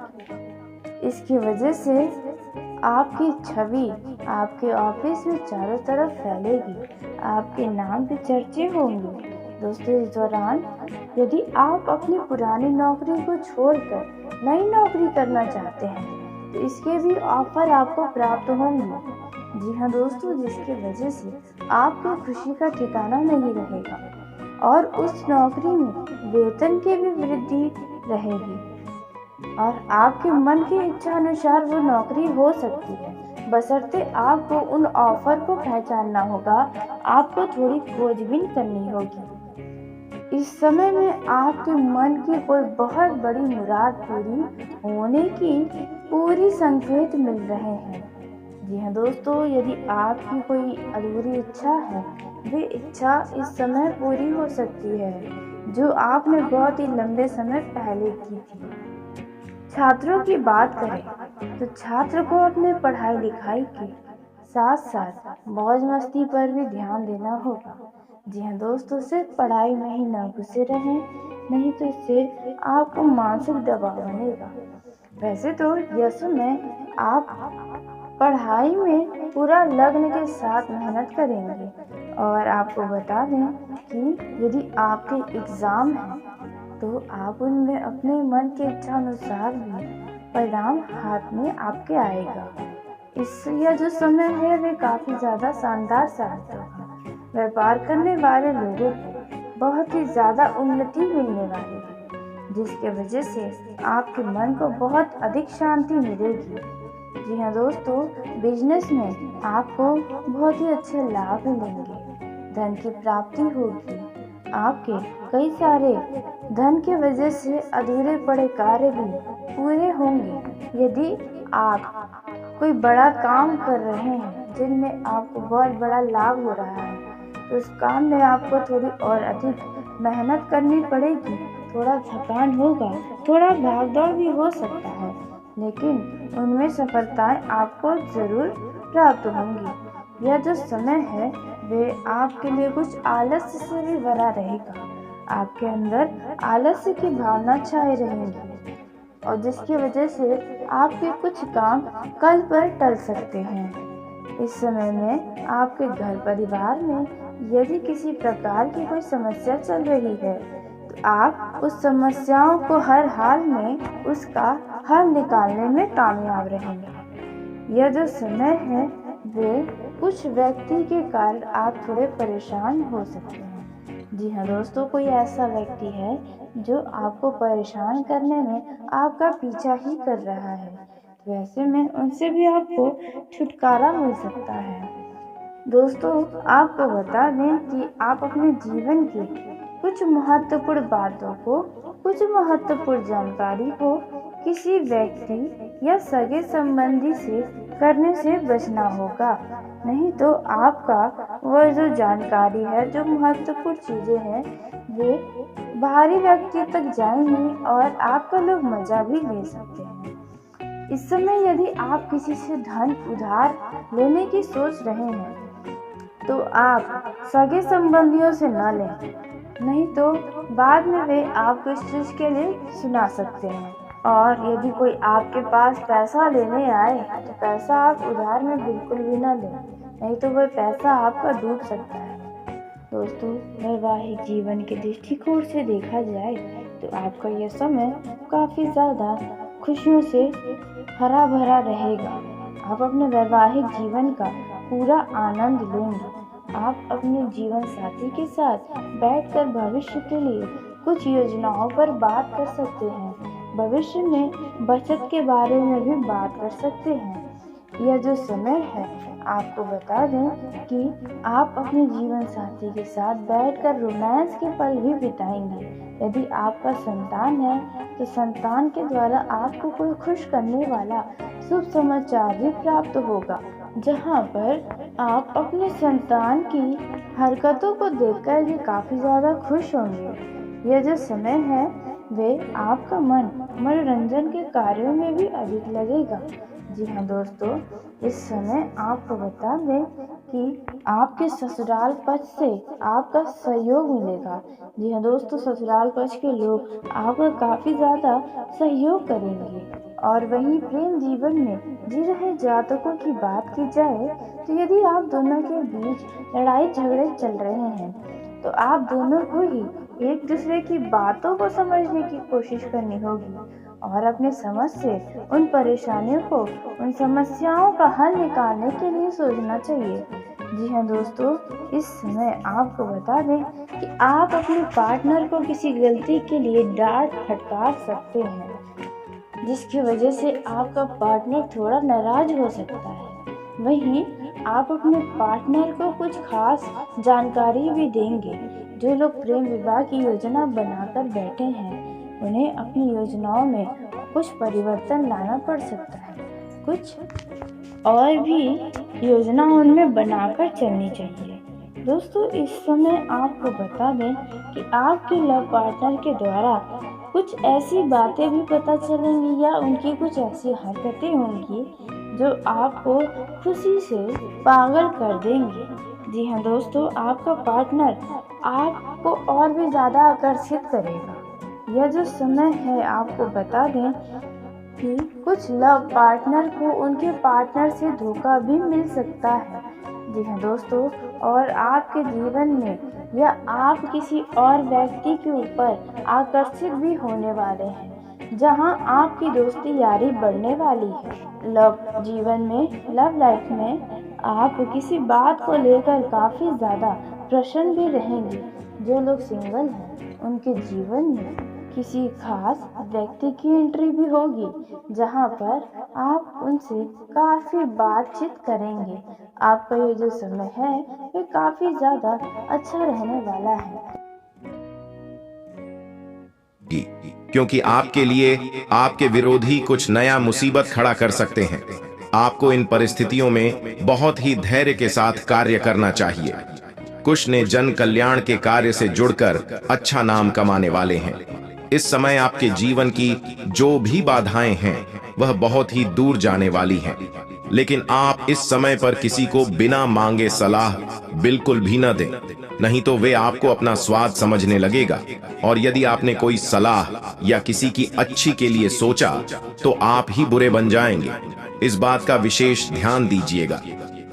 इसकी वजह से आपकी छवि आपके ऑफिस में चारों तरफ फैलेगी, आपके नाम पे चर्चे होंगे। दोस्तों, इस दौरान यदि आप अपनी पुरानी नौकरी को छोड़कर नई नौकरी करना चाहते हैं, तो इसके भी ऑफर आपको प्राप्त होंगे। जी हाँ दोस्तों, जिसकी वजह से आपको खुशी का ठिकाना नहीं रहेगा और उस नौकरी में वेतन की भी वृद्धि रहेगी, और आपके मन की इच्छा अनुसार वो नौकरी हो सकती है, बशर्ते आपको उन ऑफर को पहचानना होगा, आपको थोड़ी खोजबीन करनी होगी। इस समय में आपके मन की कोई बहुत बड़ी मुराद पूरी होने की पूरी संकेत मिल रहे हैं। जी हाँ दोस्तों, यदि आपकी कोई अधूरी इच्छा है, वे इच्छा इस समय पूरी हो सकती है, जो आपने बहुत ही लंबे समय पहले की थी। छात्रों की बात करें तो छात्र को अपने पढ़ाई लिखाई के साथ साथ मौज मस्ती पर भी ध्यान देना होगा। जी हाँ दोस्तों, सिर्फ पढ़ाई में ही न घुसे रहें, नहीं तो इससे आपको मानसिक दबाव बनेगा। वैसे तो यह समय आप पढ़ाई में पूरा लगन के साथ मेहनत करेंगे, और आपको बता दें कि यदि आपके एग्ज़ाम हैं, तो आप उनमें अपने मन की इच्छा अनुसार भी परिणाम हाथ में आपके आएगा। इस यह जो समय है वे काफ़ी ज़्यादा शानदार साबित होगा। व्यापार करने वाले लोगों को बहुत ही ज़्यादा उन्नति मिलने वाली है, जिसके वजह से आपके मन को बहुत अधिक शांति मिलेगी। जी हाँ दोस्तों, बिजनेस में आपको बहुत ही अच्छे लाभ मिलेंगे, धन की प्राप्ति होगी। आपके कई सारे धन की वजह से अधूरे पड़े कार्य भी पूरे होंगे। यदि आप कोई बड़ा काम कर रहे हैं जिनमें आपको बहुत बड़ा लाभ हो रहा है, तो उस काम में आपको थोड़ी और अधिक मेहनत करनी पड़ेगी, थोड़ा थकान होगा, थोड़ा भागदौड़ भी हो सकता है, लेकिन उनमें सफलताएं आपको ज़रूर प्राप्त होंगी। यह जो समय है वे आपके लिए कुछ आलस्य से भी भरा रहेगा। आपके अंदर आलस्य की भावना छाए रहेंगी, और जिसकी वजह से आपके कुछ काम कल पर टल सकते हैं। इस समय में आपके घर परिवार में यदि किसी प्रकार की कोई समस्या चल रही है, तो आप उस समस्याओं को हर हाल में उसका हल निकालने में कामयाब रहेंगे। यह जो समय है वे कुछ व्यक्ति के कारण आप थोड़े परेशान हो सकते हैं। जी हाँ दोस्तों, कोई ऐसा व्यक्ति है जो आपको परेशान करने में आपका पीछा ही कर रहा है, तो ऐसे में उनसे भी आपको छुटकारा मिल सकता है। दोस्तों, आपको बता दें कि आप अपने जीवन की कुछ महत्वपूर्ण बातों को, कुछ महत्वपूर्ण जानकारी को किसी व्यक्ति या सगे संबंधी से करने से बचना होगा। नहीं तो आपका वह जो जानकारी है, जो महत्वपूर्ण चीजें हैं, वे बाहरी व्यक्ति तक जाएंगी और आपका लोग मजा भी ले सकते हैं। इस समय यदि आप किसी से धन उधार लेने की सोच रहे हैं तो आप सगे संबंधियों से न लें, नहीं तो बाद में वे आपको इस चीज के लिए सुना सकते हैं। और यदि कोई आपके पास पैसा लेने आए तो पैसा आप उधार में बिल्कुल भी न लें, नहीं तो वह पैसा आपका डूब सकता है। दोस्तों, वैवाहिक जीवन के दृष्टिकोण से देखा जाए तो आपका यह समय काफी ज्यादा खुशियों से हरा भरा रहेगा। आप अपने वैवाहिक जीवन का पूरा आनंद लेंगे। आप अपने जीवन साथी के साथ बैठकर भविष्य के लिए कुछ योजनाओं पर बात कर सकते हैं। भविष्य में बचत के बारे में भी बात कर सकते हैं। यह जो समय है, आपको बता दें कि आप अपने जीवन साथी के साथ बैठकर रोमांस के पल भी बिताएंगे। यदि आपका संतान है तो संतान के द्वारा आपको कोई खुश करने वाला शुभ समाचार भी प्राप्त होगा, जहां पर आप अपने संतान की हरकतों को देखकर भी काफी ज्यादा खुश होंगे। यह जो समय है, वे आपका मन मनोरंजन के कार्यों में भी अधिक लगेगा। जी हाँ दोस्तों, इस समय आपको बता दें कि आपके ससुराल पक्ष से आपका सहयोग मिलेगा। जी हाँ दोस्तों, ससुराल पक्ष के लोग आपका काफी ज्यादा सहयोग करेंगे। और वहीं प्रेम जीवन में जी रहे जातकों की बात की जाए तो यदि आप दोनों के बीच लड़ाई झगड़े चल रहे हैं तो आप दोनों को ही एक दूसरे की बातों को समझने की कोशिश करनी होगी और अपने समझ से उन परेशानियों को, उन समस्याओं का हल निकालने के लिए सोचना चाहिए। जी हाँ दोस्तों, इस समय आपको बता दें कि आप अपने पार्टनर को किसी गलती के लिए डांट फटकार सकते हैं, जिसकी वजह से आपका पार्टनर थोड़ा नाराज हो सकता है। वहीं आप अपने पार्टनर को कुछ खास जानकारी भी देंगे। जो लोग प्रेम विवाह की योजना बनाकर बैठे हैं, उन्हें अपनी योजनाओं में कुछ परिवर्तन लाना पड़ सकता है। कुछ और भी योजना उनमें बनाकर चलनी चाहिए। दोस्तों, इस समय आपको बता दें कि आपके लव पार्टनर के द्वारा कुछ ऐसी बातें भी पता चलेंगी या उनकी कुछ ऐसी हरकतें होंगी जो आपको खुशी से पागल कर देंगे। जी हाँ दोस्तों, आपका पार्टनर आपको और भी ज़्यादा आकर्षित करेगा। यह जो समय है, आपको बता दें कि कुछ लव पार्टनर को उनके पार्टनर से धोखा भी मिल सकता है। जी हाँ दोस्तों, और आपके जीवन में या आप किसी और व्यक्ति के ऊपर आकर्षित भी होने वाले हैं, जहां आपकी दोस्ती यारी बढ़ने वाली है। लव जीवन में, लव लाइफ में आप किसी बात को लेकर काफी ज्यादा प्रसन्न भी रहेंगे। जो लोग सिंगल हैं, उनके जीवन में किसी खास व्यक्ति की एंट्री भी होगी, जहां पर आप उनसे काफी बातचीत करेंगे। आपका ये जो समय है, ये काफी ज्यादा अच्छा रहने वाला है, क्योंकि आपके लिए आपके विरोधी कुछ नया मुसीबत खड़ा कर सकते हैं। आपको इन परिस्थितियों में बहुत ही धैर्य के साथ कार्य करना चाहिए। कुछ ने जन कल्याण के कार्य से जुड़कर अच्छा नाम कमाने वाले हैं। इस समय आपके जीवन की जो भी बाधाएं हैं, वह बहुत ही दूर जाने वाली हैं। लेकिन आप इस समय पर किसी को बिना मांगे सलाह बिल्कुल भी न दें, नहीं तो वे आपको अपना स्वाद समझने लगेगा। और यदि आपने कोई सलाह या किसी की अच्छी के लिए सोचा तो आप ही बुरे बन जाएंगे। इस बात का विशेष ध्यान दीजिएगा।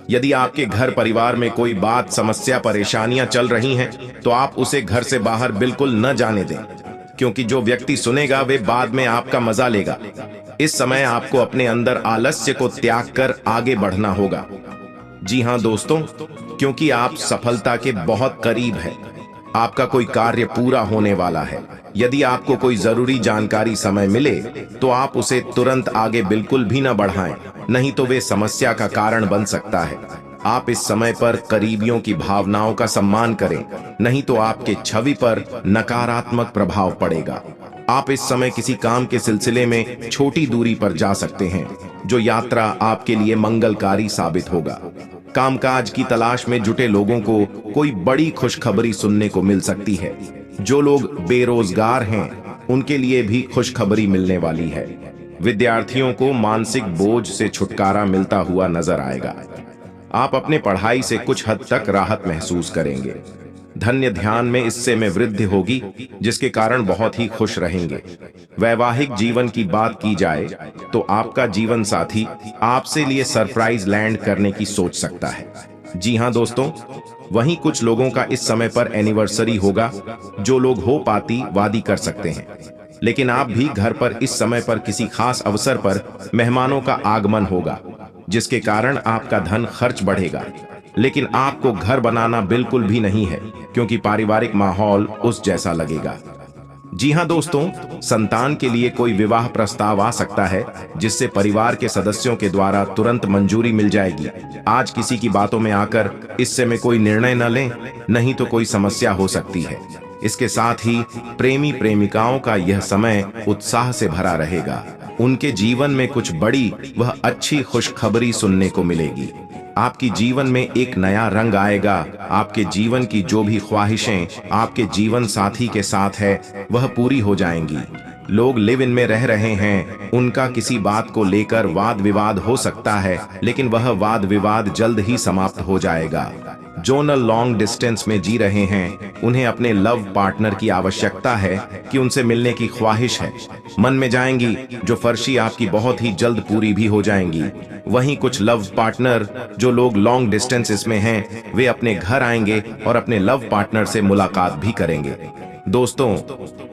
यदि आपके घर परिवार में कोई बात, समस्या, परेशानियां चल रही हैं, तो आप उसे घर से बाहर बिल्कुल न जाने दें, क्योंकि जो व्यक्ति सुनेगा वे बाद में आपका मजा लेगा। इस समय आपको अपने अंदर आलस्य को त्याग कर आगे बढ़ना होगा। जी हाँ दोस्तों, क्योंकि आप सफलता के बहुत करीब हैं। आपका कोई कार्य पूरा होने वाला है। यदि आपको कोई जरूरी जानकारी समय मिले तो आप उसे तुरंत आगे बिल्कुल भी न बढ़ाएं, नहीं तो वे समस्या का कारण बन सकता है। आप इस समय पर करीबियों की भावनाओं का सम्मान करें, नहीं तो आपके छवि पर नकारात्मक प्रभाव पड़ेगा। आप इस समय किसी काम के सिलसिले में छोटी दूरी पर जा सकते हैं, जो यात्रा आपके लिए मंगलकारी साबित होगा। कामकाज की तलाश में जुटे लोगों को कोई बड़ी खुशखबरी सुनने को मिल सकती है। जो लोग बेरोजगार हैं, उनके लिए भी खुशखबरी मिलने वाली है। विद्यार्थियों को मानसिक बोझ से छुटकारा मिलता हुआ नजर आएगा। आप अपने पढ़ाई से कुछ हद तक राहत महसूस करेंगे। धन्य ध्यान में इससे में वृद्धि होगी, जिसके कारण बहुत ही खुश रहेंगे। वैवाहिक जीवन की बात की जाए तो आपका जीवन साथी आपसे लिए सरप्राइज लैंड करने की सोच सकता है। जी हाँ दोस्तों, वहीं कुछ लोगों का इस समय पर एनिवर्सरी होगा। जो लोग हो पाती वादी कर सकते हैं, लेकिन आप भी घर पर इस समय पर किसी खास अवसर पर मेहमानों का आगमन होगा, जिसके कारण आपका धन खर्च बढ़ेगा। लेकिन आपको घर बनाना बिल्कुल भी नहीं है, क्योंकि पारिवारिक माहौल उस जैसा लगेगा। जी हाँ दोस्तों, संतान के लिए कोई विवाह प्रस्ताव आ सकता है, जिससे परिवार के सदस्यों के द्वारा तुरंत मंजूरी मिल जाएगी। आज किसी की बातों में आकर इससे में कोई निर्णय न लें, नहीं तो कोई समस्या हो सकती है। इसके साथ ही प्रेमी प्रेमिकाओं का यह समय उत्साह से भरा रहेगा। उनके जीवन में कुछ बड़ी वह अच्छी खुशखबरी सुनने को मिलेगी। आपकी जीवन में एक नया रंग आएगा। आपके जीवन की जो भी ख्वाहिशें आपके जीवन साथी के साथ है, वह पूरी हो जाएंगी। लोग लिव इन में रह रहे हैं, उनका किसी बात को लेकर वाद विवाद हो सकता है, लेकिन वह वाद विवाद जल्द ही समाप्त हो जाएगा। जो न लॉन्ग डिस्टेंस में जी रहे हैं, उन्हें अपने लव पार्टनर की आवश्यकता है कि उनसे मिलने की ख्वाहिश है। मन में जाएंगी जो फर्शी आपकी बहुत ही जल्द पूरी भी हो जाएंगी। वहीं कुछ लव पार्टनर जो लोग लॉन्ग डिस्टेंसेस में हैं, वे अपने घर आएंगे और अपने लव पार्टनर से मुलाकात भी करेंगे। दोस्तों,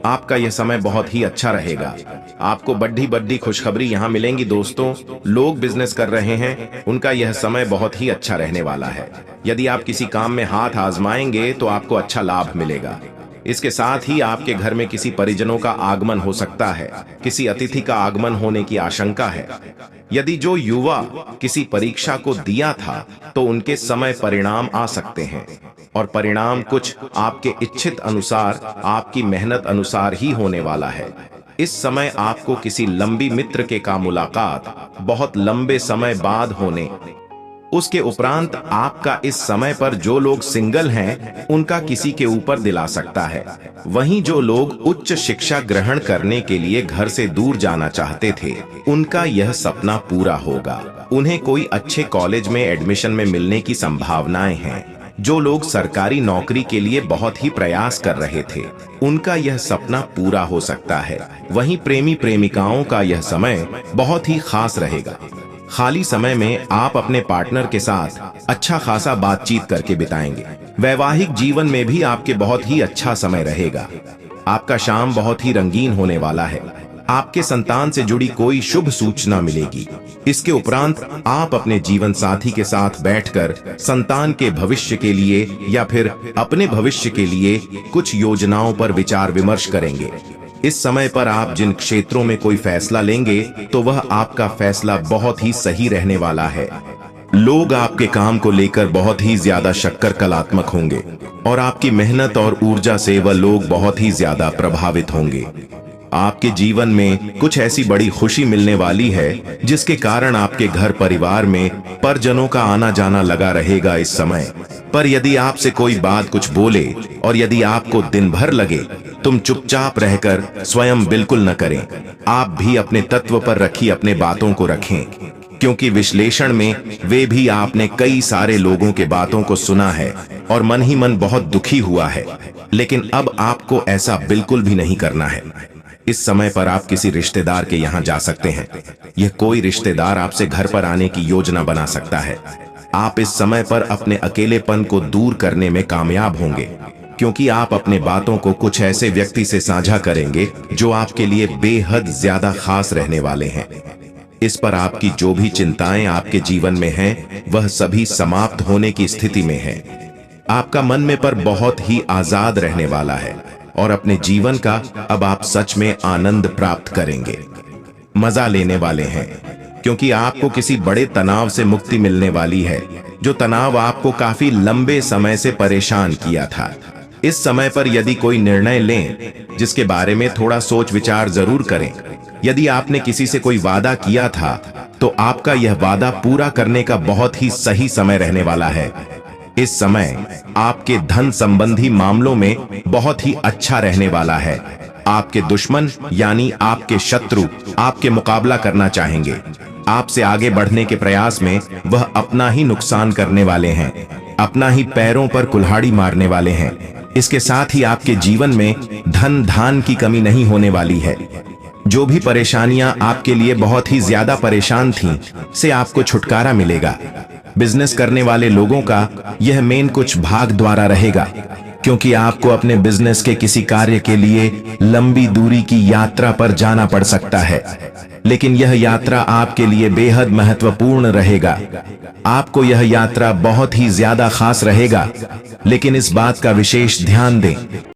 आपका यह समय बहुत ही अच्छा रहेगा। आपको बड़ी बड़ी खुशखबरी यहाँ मिलेंगी। दोस्तों, लोग बिजनेस कर रहे हैं, उनका यह समय बहुत ही अच्छा रहने वाला है। यदि आप किसी काम में हाथ आजमाएंगे तो आपको अच्छा लाभ मिलेगा। इसके साथ ही आपके घर में किसी परिजनों का आगमन हो सकता है। किसी अतिथि का आगमन होने की आशंका है। यदि जो युवा किसी परीक्षा को दिया था, तो उनके समय परिणाम आ सकते हैं, और परिणाम कुछ आपके इच्छित अनुसार, आपकी मेहनत अनुसार ही होने वाला है। इस समय आपको किसी लंबी मित्र के का मुलाकात बहुत लंबे समय बाद होने। उसके उपरांत आपका इस समय पर जो लोग सिंगल हैं, उनका किसी के ऊपर दिला सकता है। वहीं जो लोग उच्च शिक्षा ग्रहण करने के लिए घर से दूर जाना चाहते थे, उनका यह सपना पूरा होगा। उन्हें कोई अच्छे कॉलेज में एडमिशन में मिलने की संभावनाएं हैं। जो लोग सरकारी नौकरी के लिए बहुत ही प्रयास कर रहे थे, उनका यह सपना पूरा हो सकता है। वहीं प्रेमी प्रेमिकाओं का यह समय बहुत ही खास रहेगा। खाली समय में आप अपने पार्टनर के साथ अच्छा खासा बातचीत करके बिताएंगे। वैवाहिक जीवन में भी आपके बहुत ही अच्छा समय रहेगा। आपका शाम बहुत ही रंगीन होने वाला है। आपके संतान से जुड़ी कोई शुभ सूचना मिलेगी। इसके उपरांत आप अपने जीवन साथी के साथ बैठकर संतान के भविष्य के लिए या फिर अपने भविष्य के लिए कुछ योजनाओं पर विचार विमर्श करेंगे। इस समय पर आप जिन क्षेत्रों में कोई फैसला लेंगे, तो वह आपका फैसला बहुत ही सही रहने वाला है। लोग आपके काम को लेकर बहुत ही ज्यादा शक्कर कलात्मक होंगे, और आपकी मेहनत और ऊर्जा से वह लोग बहुत ही ज्यादा प्रभावित होंगे। आपके जीवन में कुछ ऐसी बड़ी खुशी मिलने वाली है, जिसके कारण आपके घर परिवार में परिजनों का आना जाना लगा रहेगा इस समय। पर यदि आपसे कोई बात कुछ बोले, और यदि आपको दिन भर लगे, तुम चुपचाप रहकर स्वयं बिल्कुल न करें। आप भी अपने तत्व पर रखी अपने बातों को रखें, क्योंकि विश्लेषण में वे भी आपने कई सारे लोगों के बातों को सुना है और मन ही मन बहुत दुखी हुआ है। लेकिन अब आपको ऐसा बिल्कुल भी नहीं करना है। इस समय पर आप किसी रिश्तेदार के यहाँ जा सकते हैं। यह कोई रिश्तेदार आपसे घर पर आने की योजना बना सकता है। आप इस समय पर अपने अकेलेपन को दूर करने में कामयाब होंगे, क्योंकि आप अपने बातों को कुछ ऐसे व्यक्ति से साझा करेंगे जो आपके लिए बेहद ज्यादा खास रहने वाले हैं। इस पर आपकी जो भी चिंताएं आपके जीवन में हैं, वह सभी समाप्त होने की स्थिति में है। आपका मन में पर बहुत ही आजाद रहने वाला है, और अपने जीवन का अब आप सच में आनंद प्राप्त करेंगे, मजा लेने वाले हैं। क्योंकि आपको किसी बड़े तनाव से मुक्ति मिलने वाली है, जो तनाव आपको काफी लंबे समय से परेशान किया था। इस समय पर यदि कोई निर्णय लें, जिसके बारे में थोड़ा सोच विचार जरूर करें। यदि आपने किसी से कोई वादा किया था, तो आपका यह वादा पूरा करने का बहुत ही सही समय रहने वाला है। इस समय आपके धन संबंधी मामलों में बहुत ही अच्छा रहने वाला है। आपके दुश्मन यानी आपके शत्रु आपके मुकाबला करना चाहेंगे। आपसे आगे बढ़ने के प्रयास में वह अपना ही नुकसान करने वाले हैं, अपना ही पैरों पर कुल्हाड़ी मारने वाले हैं। इसके साथ ही आपके जीवन में धन धान की कमी नहीं होने वाली है। जो भी परेशानियां आपके लिए बहुत ही ज्यादा परेशान थीं, से आपको छुटकारा मिलेगा। बिजनेस करने वाले लोगों का यह मेन कुछ भाग द्वारा रहेगा, क्योंकि आपको अपने बिजनेस के किसी कार्य के लिए लंबी दूरी की यात्रा पर जाना पड़ सकता है, लेकिन यह यात्रा आपके लिए बेहद महत्वपूर्ण रहेगा। आपको यह यात्रा बहुत ही ज्यादा खास रहेगा, लेकिन इस बात का विशेष ध्यान दें